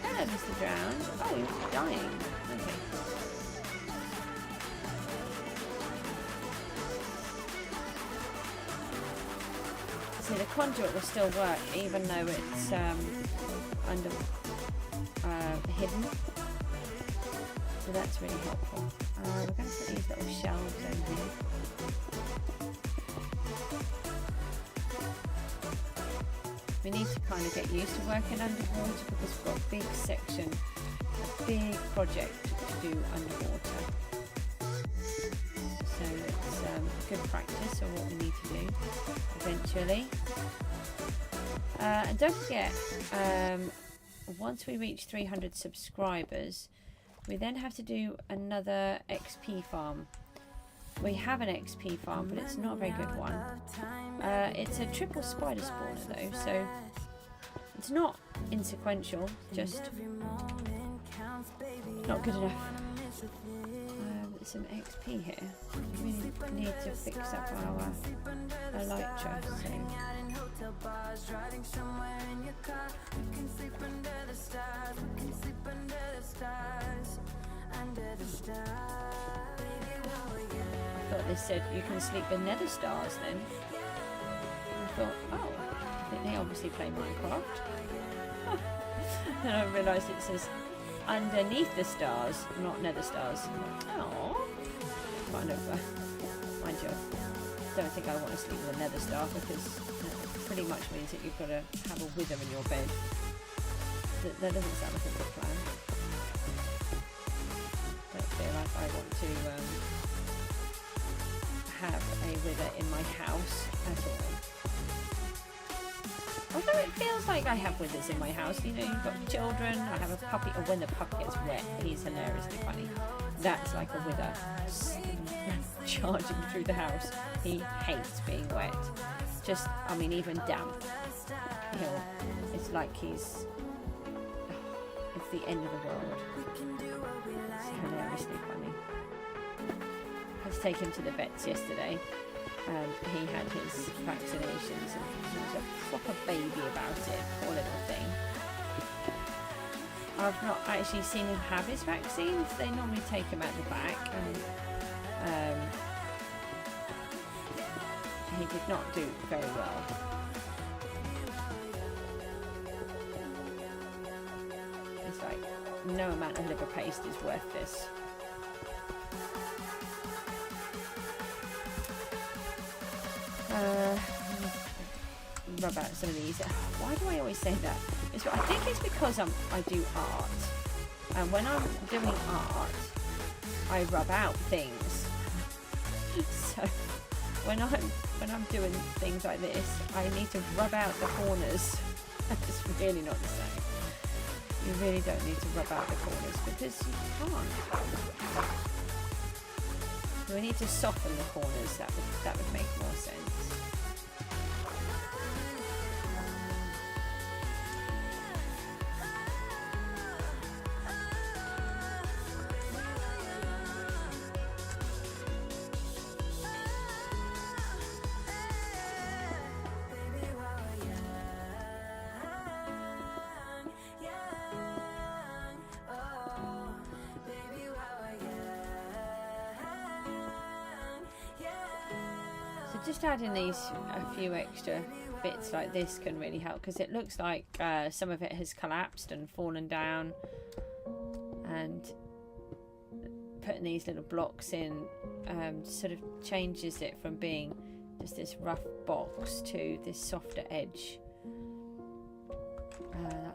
[SPEAKER 2] Hello, Mr. Drowned. Oh, he's dying. Okay. See, the conduit will still work even though it's under hidden. So that's really helpful. We're going to put these little shelves in here. We need to kind of get used to working underwater because we've got a big section, a big project to do underwater. So it's good practice of what we need to do eventually. And don't forget, once we reach 300 subscribers, we then have to do another XP farm. we have an XP farm, but it's not a very good one. It's a triple spider spawner though, so it's not insequential, just not good enough. There's some XP here. We really need to fix up our elytra. So. I thought they said you can sleep in nether stars then. I thought, oh, they obviously play Minecraft. Then I realised it says underneath the stars, not nether stars. Oh, kind of, mind you, I don't think I want to sleep with a nether star because it pretty much means that you've got to have a wither in your bed. That doesn't sound like a good plan. Don't feel like I want to have a wither in my house at all. Although it feels like I have withers in my house. You know, you've got children, I have a puppy, or when the puppy gets wet, he's hilariously funny. That's like a wither charging through the house. He hates being wet. Just, I mean, even damp. It's like it's the end of the world. It's hilariously funny. I had to take him to the vets yesterday. He had his vaccinations and he was a proper baby about it, poor little thing. I've not actually seen him have his vaccines. They normally take him at the back, and he did not do very well. It's like no amount of liver paste is worth this. Rub out some of these. Why do I always say that? I think it's because I do art, and when I'm doing art, I rub out things. So when I'm doing things like this, I need to rub out the corners. It's really not the same. You really don't need to rub out the corners because you can't. We need to soften the corners. That would make more sense. Just adding a few extra bits like this can really help, because it looks like some of it has collapsed and fallen down, and putting these little blocks in sort of changes it from being just this rough box to this softer edge.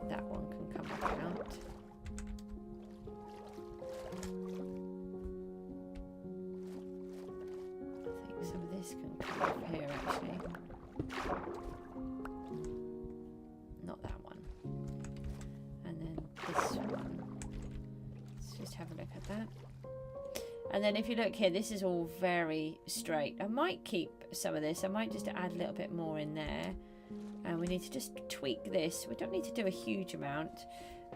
[SPEAKER 2] That one can come back out. Some of this can come off here actually. Not that one. And then this one. Let's just have a look at that. And then if you look here, this is all very straight. I might keep some of this. I might just add a little bit more in there. And we need to just tweak this. We don't need to do a huge amount.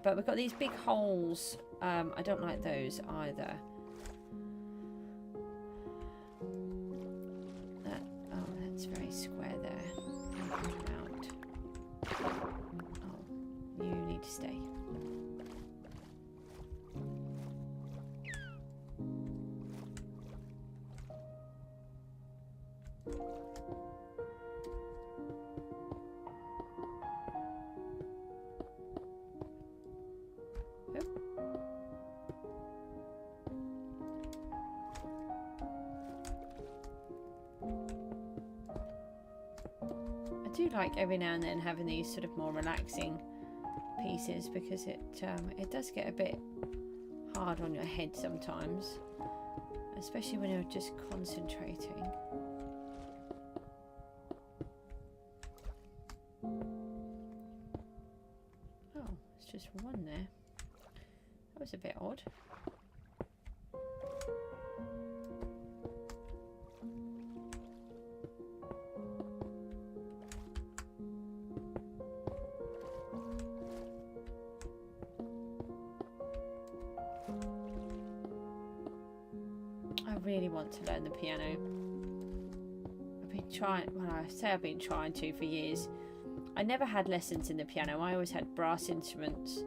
[SPEAKER 2] But we've got these big holes. I don't like those either. It's very square there. Out. Oh, you need to stay. I do like every now and then having these sort of more relaxing pieces, because it does get a bit hard on your head sometimes, especially when you're just concentrating. Oh, it's just one there. That was a bit odd. really want to learn the piano. I've been trying, well, I say I've been trying to for years. I never had lessons in the piano. I always had brass instruments.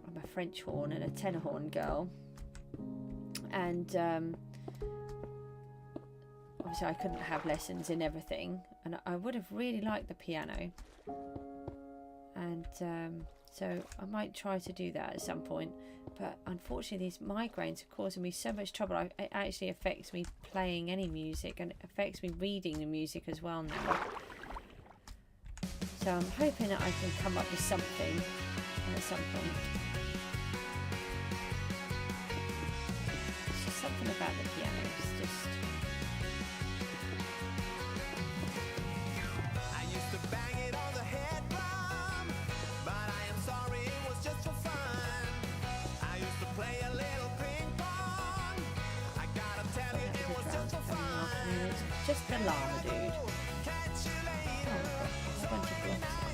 [SPEAKER 2] I'm a French horn and a tenor horn girl. And obviously I couldn't have lessons in everything. And I would have really liked the piano. And so I might try to do that at some point. But unfortunately these migraines are causing me so much trouble. It actually affects me playing any music, and it affects me reading the music as well now. So I'm hoping that I can come up with something at some point. It's just something about the piano. It's just...
[SPEAKER 1] I used to bang it on the head drum, but I am sorry, it was just for fun. I used to play a little ping pong. I gotta tell you, it was just for fun.
[SPEAKER 2] It's just the llama dude.
[SPEAKER 1] Catch you later.
[SPEAKER 2] Oh, a bunch of blocks.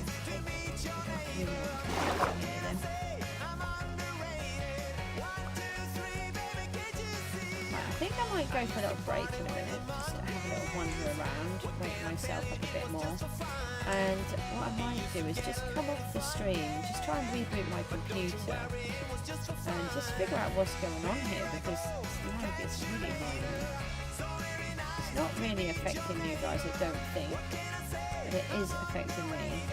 [SPEAKER 1] I'm underrated. 1, 2, 3, baby, can't you see?
[SPEAKER 2] Right, I think I might go for a little break in a minute, just to have a little wander around, wake myself up a bit more. And what I might do is just come off the stream, just try and reboot my computer, and just figure out what's going on here, because this lag is really high. It's not really affecting you guys, I don't think, but it is affecting me.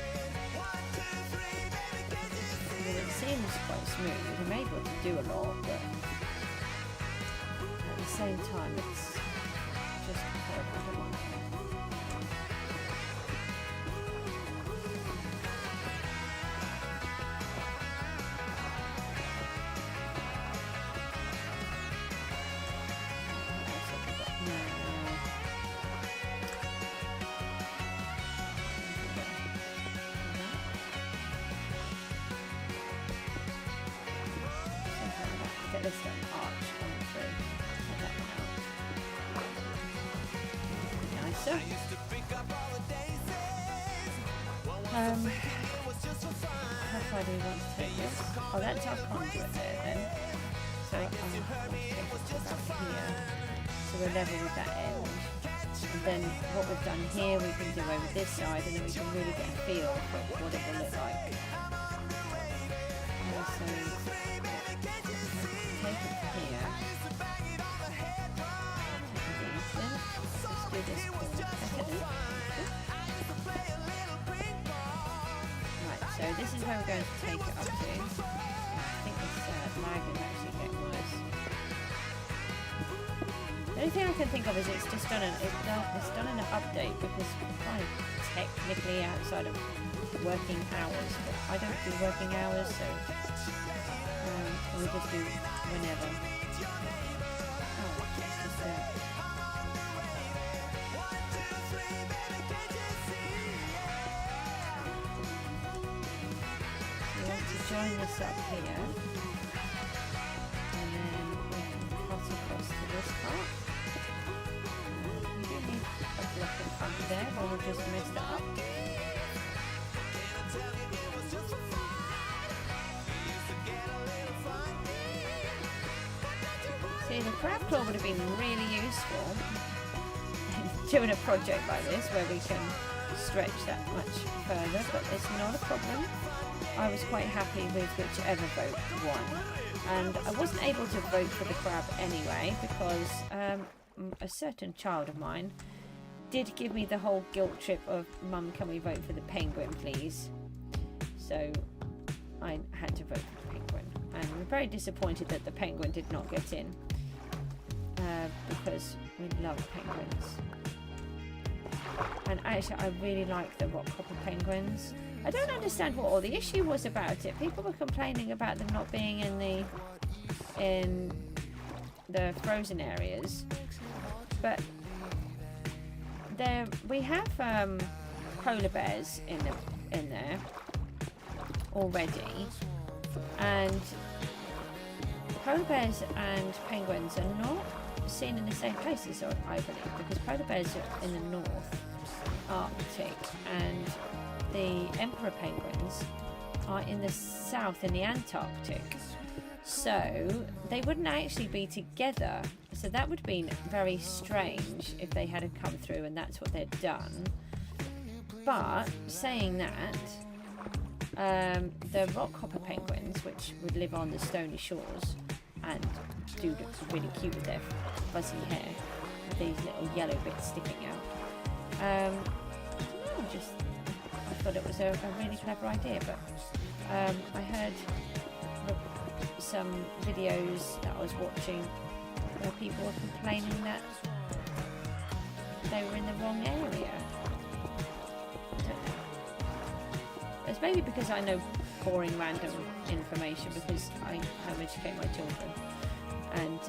[SPEAKER 2] It seems quite smooth. I'm able to do a lot, but at the same time it's just horrible. This little arch coming through. Check that one out. Nicer. How far do we want to take this? Oh, that's our conduit there then. So I'm going to take it about here. So we're level with that end. And then what we've done here we can do over this side, and then we can really get a feel for what it will look like. So take it to here. Let's do this corner. Right, so this is where we're going to take it up to. I think this lag is actually getting worse. The only thing I can think of is it's just done an update, because we're kind of technically outside of working hours, but I don't do working hours, so we just do whenever. Oh, it's just there. So we want to join this up here, and then we can cut across to this part. We do need a block in front there, but we'll just mess that up. See, the crab claw would have been really useful in doing a project like this where we can stretch that much further, but it's not a problem. I was quite happy with whichever vote won, and I wasn't able to vote for the crab anyway, because a certain child of mine did give me the whole guilt trip of, "Mum, can we vote for the penguin, please?" So I had to vote for the penguin, and I'm very disappointed that the penguin did not get in. Because we love penguins, and actually I really like the rock hopper penguins. I don't understand what all the issue was about it. People were complaining about them not being in the frozen areas, but we have polar bears in there already, and polar bears and penguins are not seen in the same places, I believe, because polar bears are in the North Arctic, and the emperor penguins are in the south in the Antarctic. So they wouldn't actually be together. So that would have been very strange if they had come through and that's what they'd done. But saying that, the rockhopper penguins, which would live on the stony shores and do look really cute with their fuzzy hair, with these little yellow bits sticking out. I thought it was a really clever idea, but I heard some videos that I was watching where people were complaining that they were in the wrong area. I don't know. It's maybe because I know boring random information because I home educate my children. And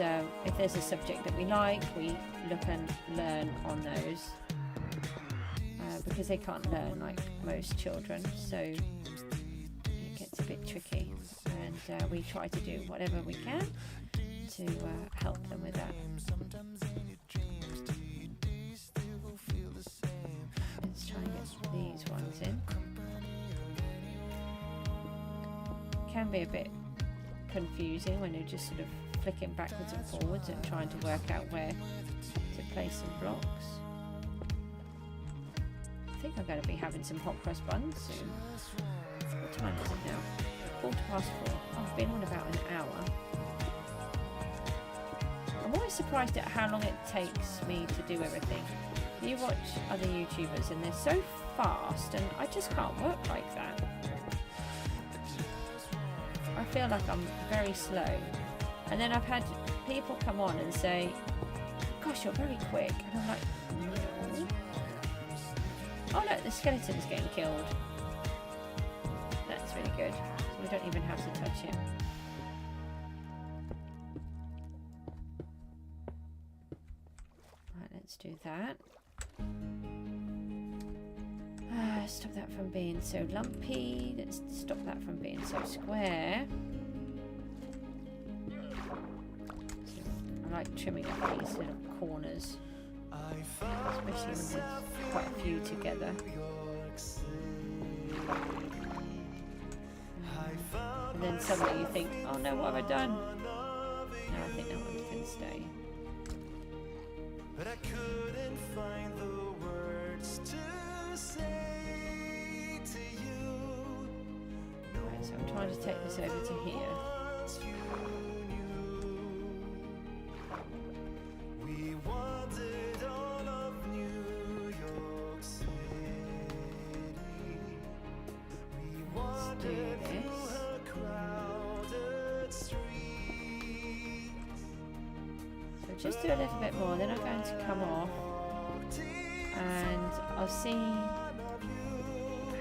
[SPEAKER 2] if there's a subject that we like, we look and learn on those. Because they can't learn like most children, so it gets a bit tricky. And we try to do whatever we can to help them with that. Let's try and get these ones in. Can be a bit confusing when you're just sort of flicking backwards and forwards and trying to work out where to place some blocks. I think I'm going to be having some hot cross buns soon. What time is it now? 4:15. Oh, I've been on about an hour. I'm always surprised at how long it takes me to do everything. You watch other YouTubers and they're so fast and I just can't work like that. I feel like I'm very slow. And then I've had people come on and say, gosh, you're very quick. And I'm like, no. Oh look, the skeleton's getting killed. That's really good. So we don't even have to touch him. Right, let's do that. Stop that from being so lumpy. Let's stop that from being so square. So I like trimming up these little corners, especially when there's quite a few together. And then suddenly you think, oh no, what have I done? No, I think that one can stay.
[SPEAKER 1] But I couldn't find the words to say to you.
[SPEAKER 2] Right, so I'm trying to take this over to here.
[SPEAKER 1] We wandered all of New York City. We wandered through her crowded streets.
[SPEAKER 2] So just do a little bit more, then I'm going to come off and I'll see how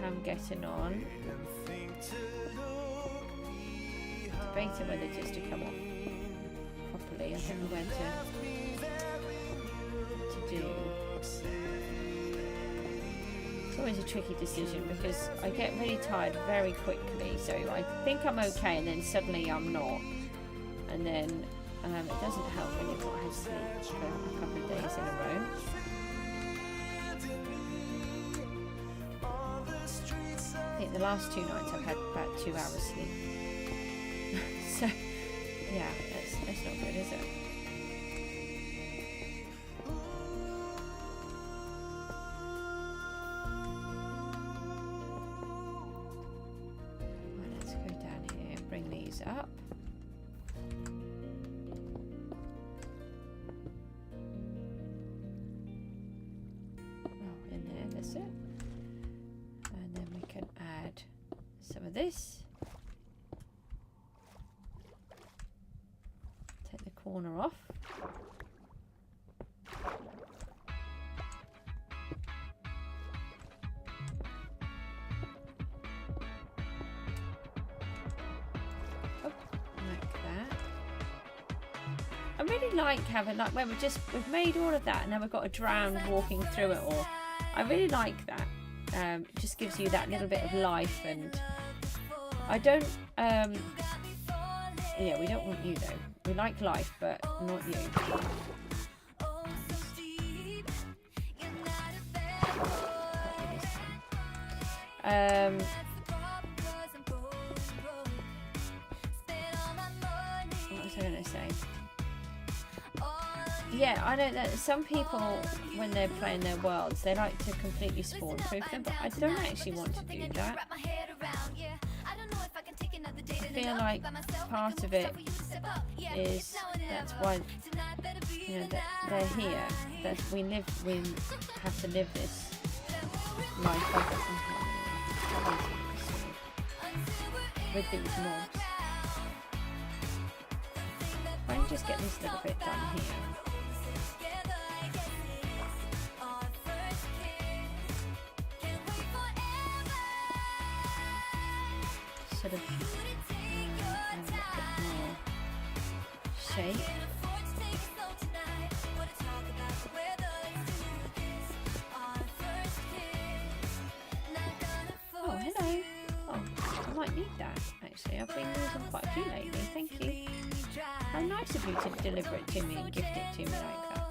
[SPEAKER 2] I'm getting on. Debating whether just to come off properly. I think we're going to do. It's always a tricky decision because I get really tired very quickly, so I think I'm okay and then suddenly I'm not, and then it doesn't help when you've not had sleep for a couple of days in a row. I think the last 2 nights I've had about 2 hours sleep. So yeah, that's not good, is it? Right, let's go down here and bring these up. Oh, in there, that's it. And then we can add some of this. Take the corner off. Oh, like that. I really like having like where we've made all of that and now we've got a drowned walking through it all. I really like that. It just gives you that little bit of life, and I don't yeah, we don't want you though. We like life, but not you. say? Yeah, I know that some people, when they're playing their worlds, they like to completely spawn-proof them, but I don't actually want to do that. I feel like part of it is that's why, you know, that they're here. That we have to live this life with these mobs. Why don't you just get this little bit done here? Sort of a little bit more shape. Oh, hello. Oh, I might need that actually. I've been using quite a few lately. Thank you. How nice of you to deliver it to me and gift it to me like that.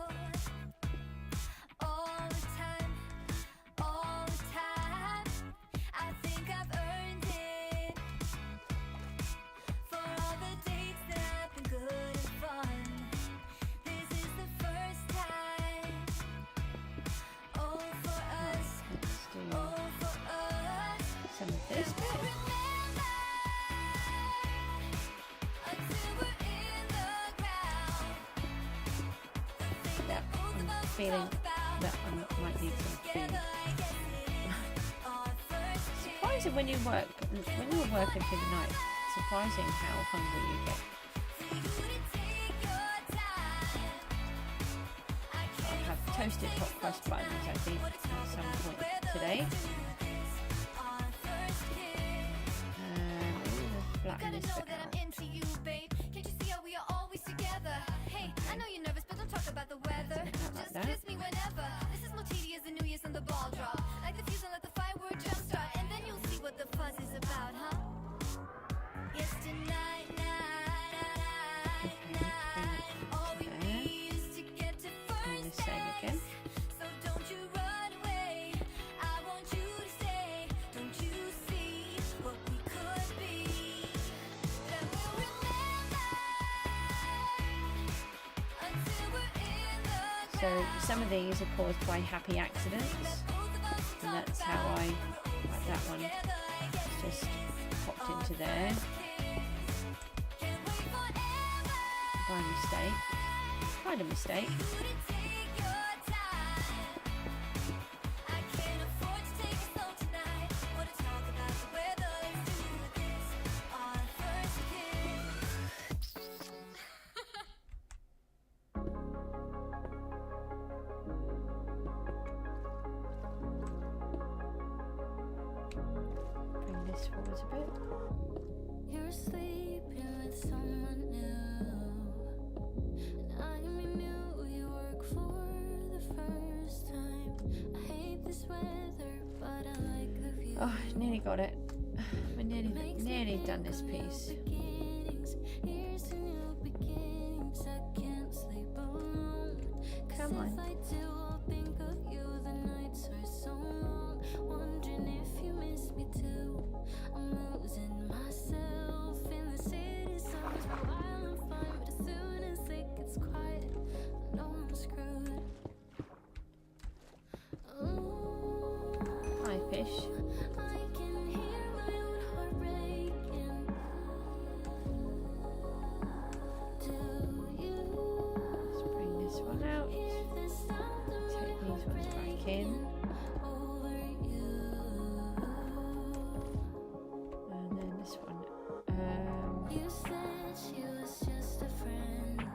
[SPEAKER 2] Feeling that I might need some food. Surprising when you're working through the night. Surprising how hungry you get. I'll have toasted hot cross buns, I think, at some point today. Flatten this bit out.
[SPEAKER 1] Kiss me whenever. This is more tedious than New Year's and the ball drop. Like the fuse and let the firework jump start, and then you'll see what the fuzz is about, huh? Yes, tonight, all we need is to get to first base. So don't you run away. I want you to stay. Don't you see what we could be? That we'll remember until we're in the.
[SPEAKER 2] So some of these are caused by happy accidents, and that's how I, like that one, it's just popped into there by mistake, kind of mistake. Forwards a bit.
[SPEAKER 1] You're sleeping with someone new, and I'm in New York for the first time. I hate this weather, but I like the view.
[SPEAKER 2] Oh, nearly got it. We're nearly done this piece.
[SPEAKER 1] Here's to new beginnings. I can't sleep alone.
[SPEAKER 2] Come on.
[SPEAKER 1] If I do, I'll think of you. The nights are so long. Wondering if you miss me too. I'm losing myself in the city. Sometimes for a while I'm fine, but as soon as it gets quiet, I know I'm screwed. Ooh,
[SPEAKER 2] Hi, fish.
[SPEAKER 1] I can hear my own heart breaking. Do you
[SPEAKER 2] Let's bring this one out.
[SPEAKER 1] hear the sound of my
[SPEAKER 2] Take these
[SPEAKER 1] heart
[SPEAKER 2] ones back in.
[SPEAKER 1] breaking over you?
[SPEAKER 2] And then this one.
[SPEAKER 1] You said she was just a friend, and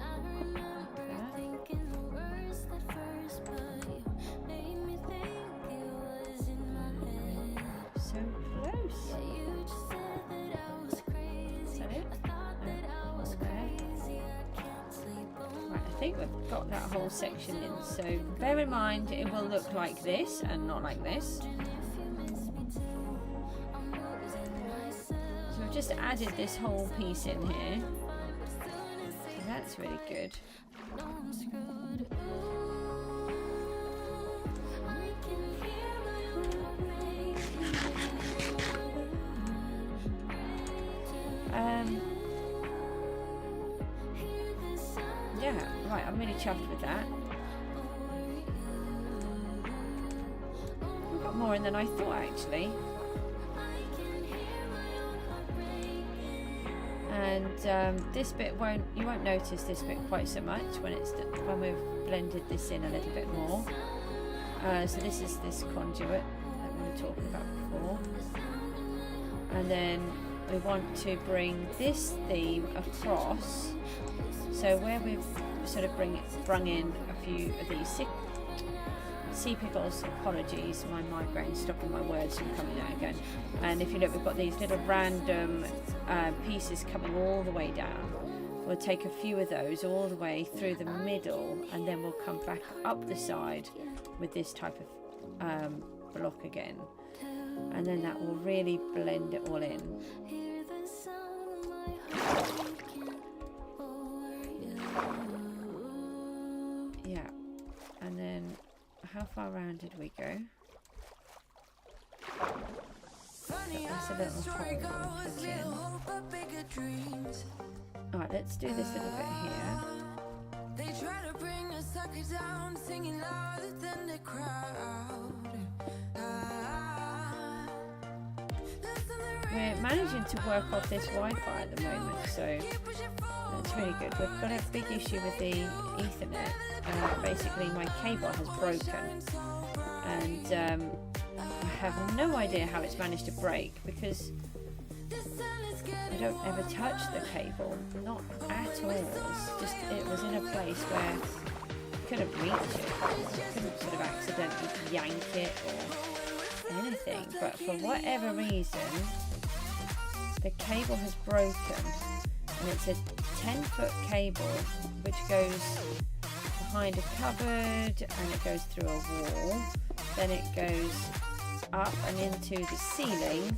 [SPEAKER 1] I remember thinking the worst at first, but you made me think it was in my head.
[SPEAKER 2] So close.
[SPEAKER 1] Yeah, you just said that I was crazy.
[SPEAKER 2] Is that it?
[SPEAKER 1] I thought that I was
[SPEAKER 2] All there.
[SPEAKER 1] crazy. I can't sleep alone.
[SPEAKER 2] Right, I think we've got that whole section in. So bear in mind it will look like this and not like this.
[SPEAKER 1] Wondering if you miss me too. I'm losing myself.
[SPEAKER 2] So we've just added this whole piece in here.
[SPEAKER 1] Fine, but as soon as
[SPEAKER 2] So
[SPEAKER 1] it
[SPEAKER 2] that's really good.
[SPEAKER 1] I know I'm screwed. Ooh, I can hear my own heart breaking.
[SPEAKER 2] I'm really chuffed with that. We've got more in than I thought actually. And this bit you won't notice this bit quite so much when we've blended this in a little bit more. So this is this conduit that we were talking about before. And then we want to bring this theme across. So where we've sort of brung in a few of these sea pickles, apologies, my migraine's stopping my words from coming out again. And if you look, we've got these little random pieces coming all the way down. We'll take a few of those all the way through the middle, and then we'll come back up the side with this type of block again. And then that will really blend it all in. Yeah, and then how far around did we go? That's a little hole we'll put in. Alright, let's do this little bit here. They try to bring a sucker down, singing louder than the crowd. We're managing to work off this Wi-Fi at the moment, so that's really good. We've got a big issue with the Ethernet. Basically, my cable has broken, and I have no idea how it's managed to break because I don't ever touch the cable, not at all. It's just it was in a place where I couldn't reach it. I couldn't sort of accidentally yank it or anything. But for whatever reason, the cable has broken, and it's a 10-foot cable which goes behind a cupboard, and it goes through a wall. Then it goes up and into the ceiling,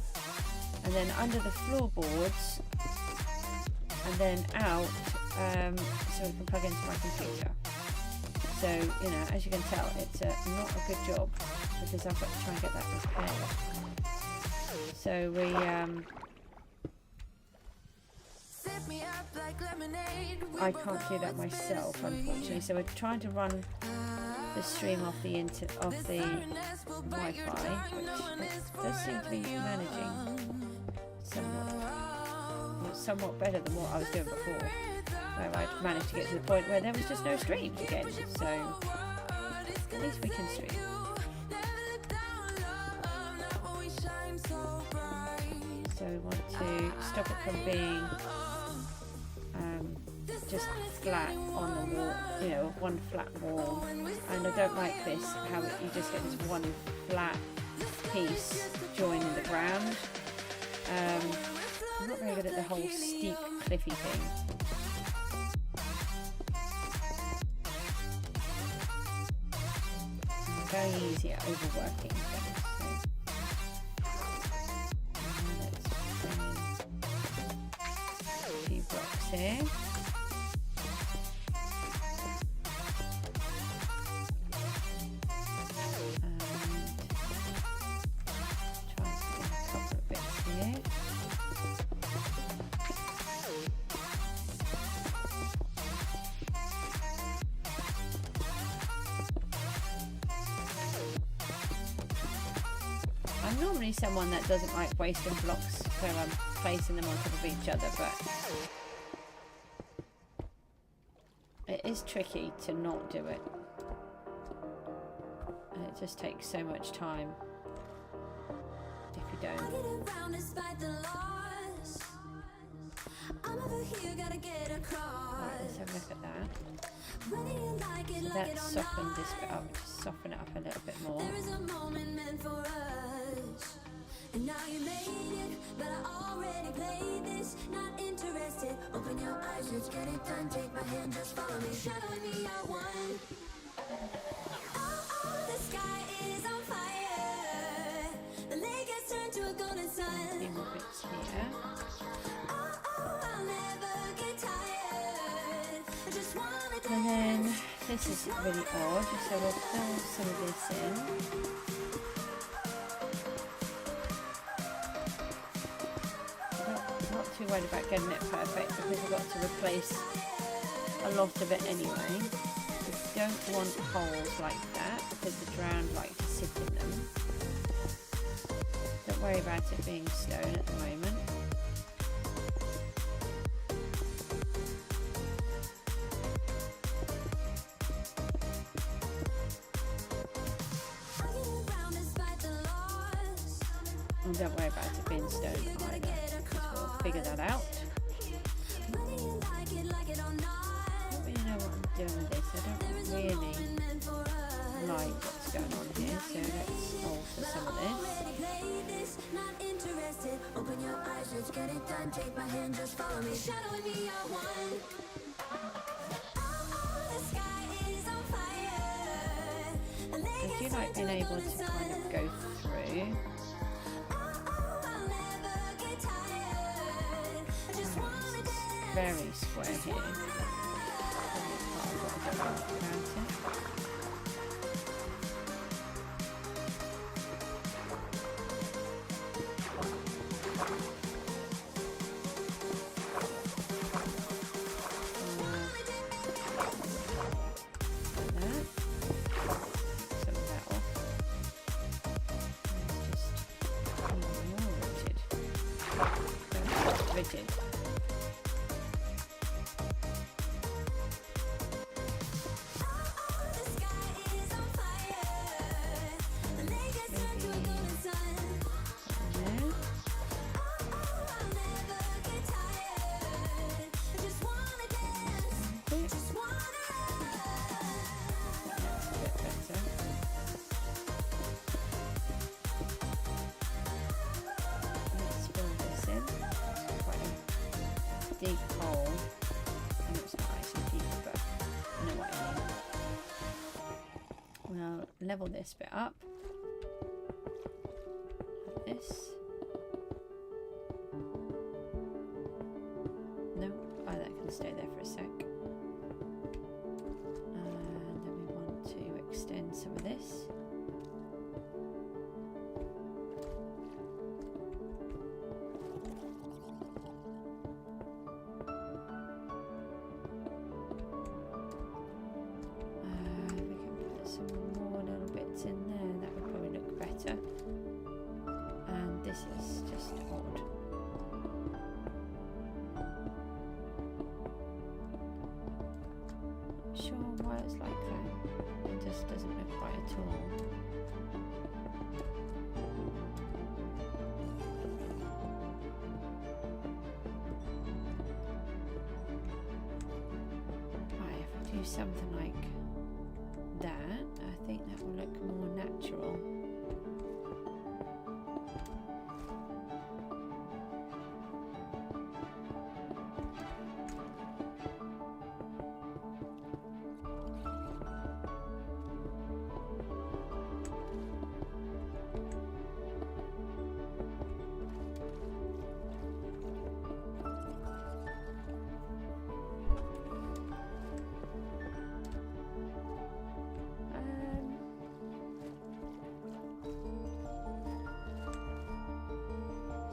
[SPEAKER 2] and then under the floorboards, and then out, so we can plug into my computer. So, you know, as you can tell, it's not a good job because I've got to try and get that repaired. So we, I can't do that myself, unfortunately. So we're trying to run the stream off the Wi-Fi, which it does seem to be managing somewhat better than what I was doing before, where I'd managed to get to the point where there was just no streams again. So at least we can stream. So we want to stop it from being just flat on the wall, you know, one flat wall. And I don't like this, how you just get this one flat piece joining the ground. I'm not very good at the whole steep, cliffy thing. I'm very easy at overworking things. So. Let's bring in a few blocks here. I'm normally someone that doesn't like wasting blocks where I'm placing them on top of each other, but it is tricky to not do it. And it just takes so much time if you don't. Right, let's have a look at that. So that's softened this bit up, just soften it up a little bit more. And now you made it, but I already played this. Not interested. Open your eyes, let's get it done. Take my hand, just follow me. Shadowing me out one. Oh, the sky is on fire. The lake has turned to a golden sun. A few more bits here. I'll never get tired. I just wanna dance. And then this is really odd, so we'll fill some of this in. Too worried about getting it perfect because we've got to replace a lot of it anyway. We don't want holes like that because the drowned like to sit in them. Don't worry about it being stone at the moment. And don't worry about it being stone either, because we'll figure that out. I don't really know what I'm doing with this. I don't really like what's going on here, so let's alter some of this. Open your eyes, let's get it done. Take my hand, just follow me. Shadowing me, I want. The sky is on fire. I do like being able to kind of go through. Very square here. Rigid. Deep hole, and it's not actually deep, but you know what I mean. We'll level this bit up, like this. No, oh, that can stay there for a sec. And then we want to extend some of this. In there, that would probably look better. And this is just odd. Not sure why it's like that. It just doesn't look right at all. Right, if I do something like that, I think that will look more natural.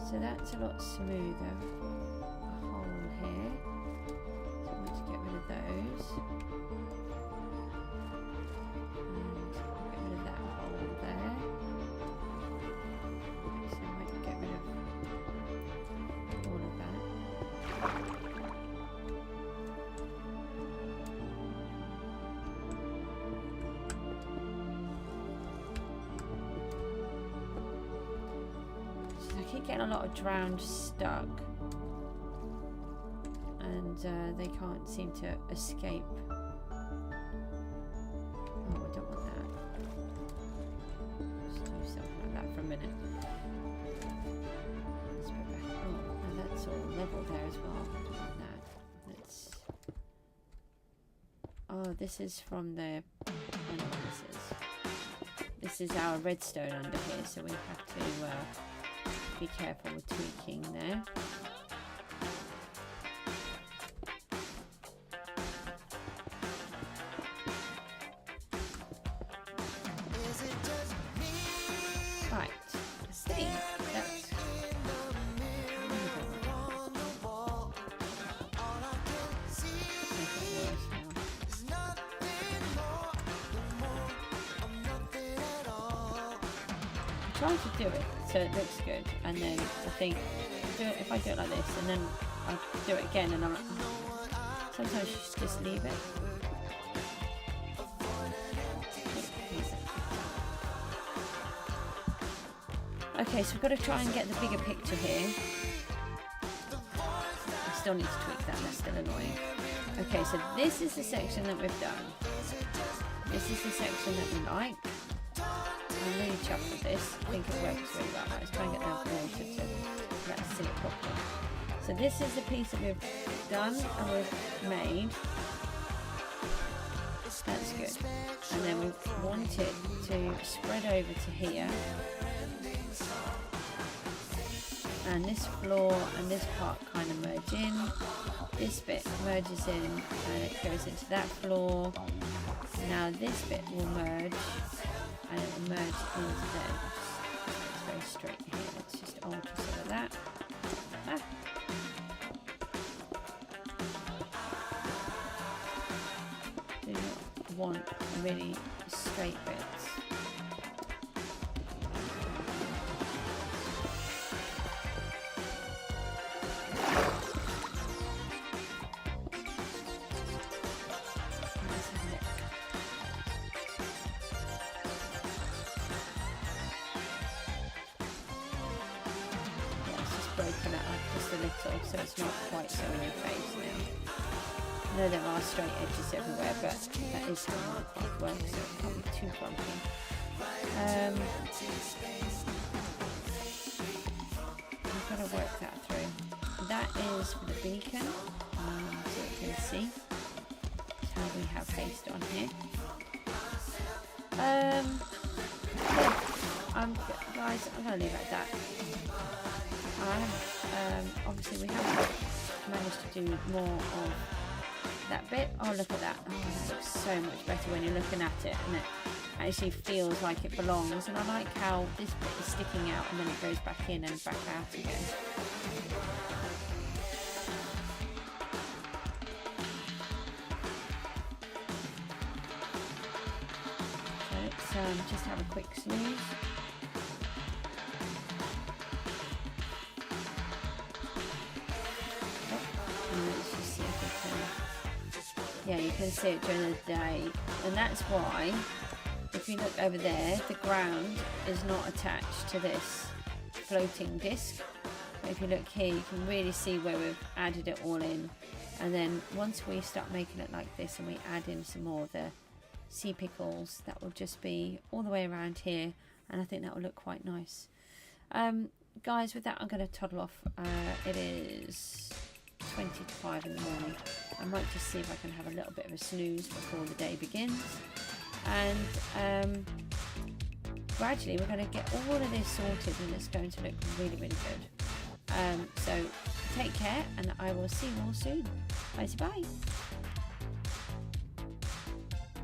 [SPEAKER 2] So that's a lot smoother. A hole here. So I want to get rid of those. And get rid of that hole there. So I might get rid of all of that. I keep getting a lot of drowned stuck, and they can't seem to escape. Oh, I don't want that. Just do something like that for a minute. Let's go back. Oh, and that's all level there as well. I don't want that. Let's. Oh, this is from the. I know what this is. This is our redstone under here, so we have to. Be careful with tweaking there. Right, see, that's make it worse. try to do it so it looks good, and then I think if I do it like this and then I do it again and I'm like, sometimes you should just leave it. Okay, so we've got to try and get the bigger picture here. I still need to tweak that, that's still annoying. Okay, so this is the section that we've done. This is the section that we like. I'm really chuffed with this. I think it works really well. Let's try and get the water to let's see it properly. So this is the piece that we've done and we've made. That's good. And then we want it to spread over to here. And this floor and this part kind of merge in. This bit merges in and it goes into that floor. Now this bit will merge and it will merge into there. It's very straight here. Let's just alter some of that. Do not want really straight bits. Broken it up just a little so it's not quite so in your face now. I know there are straight edges everywhere, but that is how my part works, so it can't be too grumpy. I've got to work that through. That is for the beacon, so you can see how we have paste on here. Guys, I'm going to leave it at that. Obviously we haven't managed to do more of that bit. Oh, look at that. Oh, that looks so much better when you're looking at it and it actually feels like it belongs, and I like how this bit is sticking out and then it goes back in and back out again. So let's just have a quick snooze. Yeah, you can see it during the day, and that's why if you look over there, the ground is not attached to this floating disc. But if you look here, you can really see where we've added it all in, and then once we start making it like this and we add in some more of the sea pickles, that will just be all the way around here, and I think that will look quite nice. Guys, with that I'm going to toddle off. It is 20 to 5 in the morning. I might just see if I can have a little bit of a snooze before the day begins, and gradually we're going to get all of this sorted and it's going to look really, really good. So take care and I will see you all soon. Bye bye.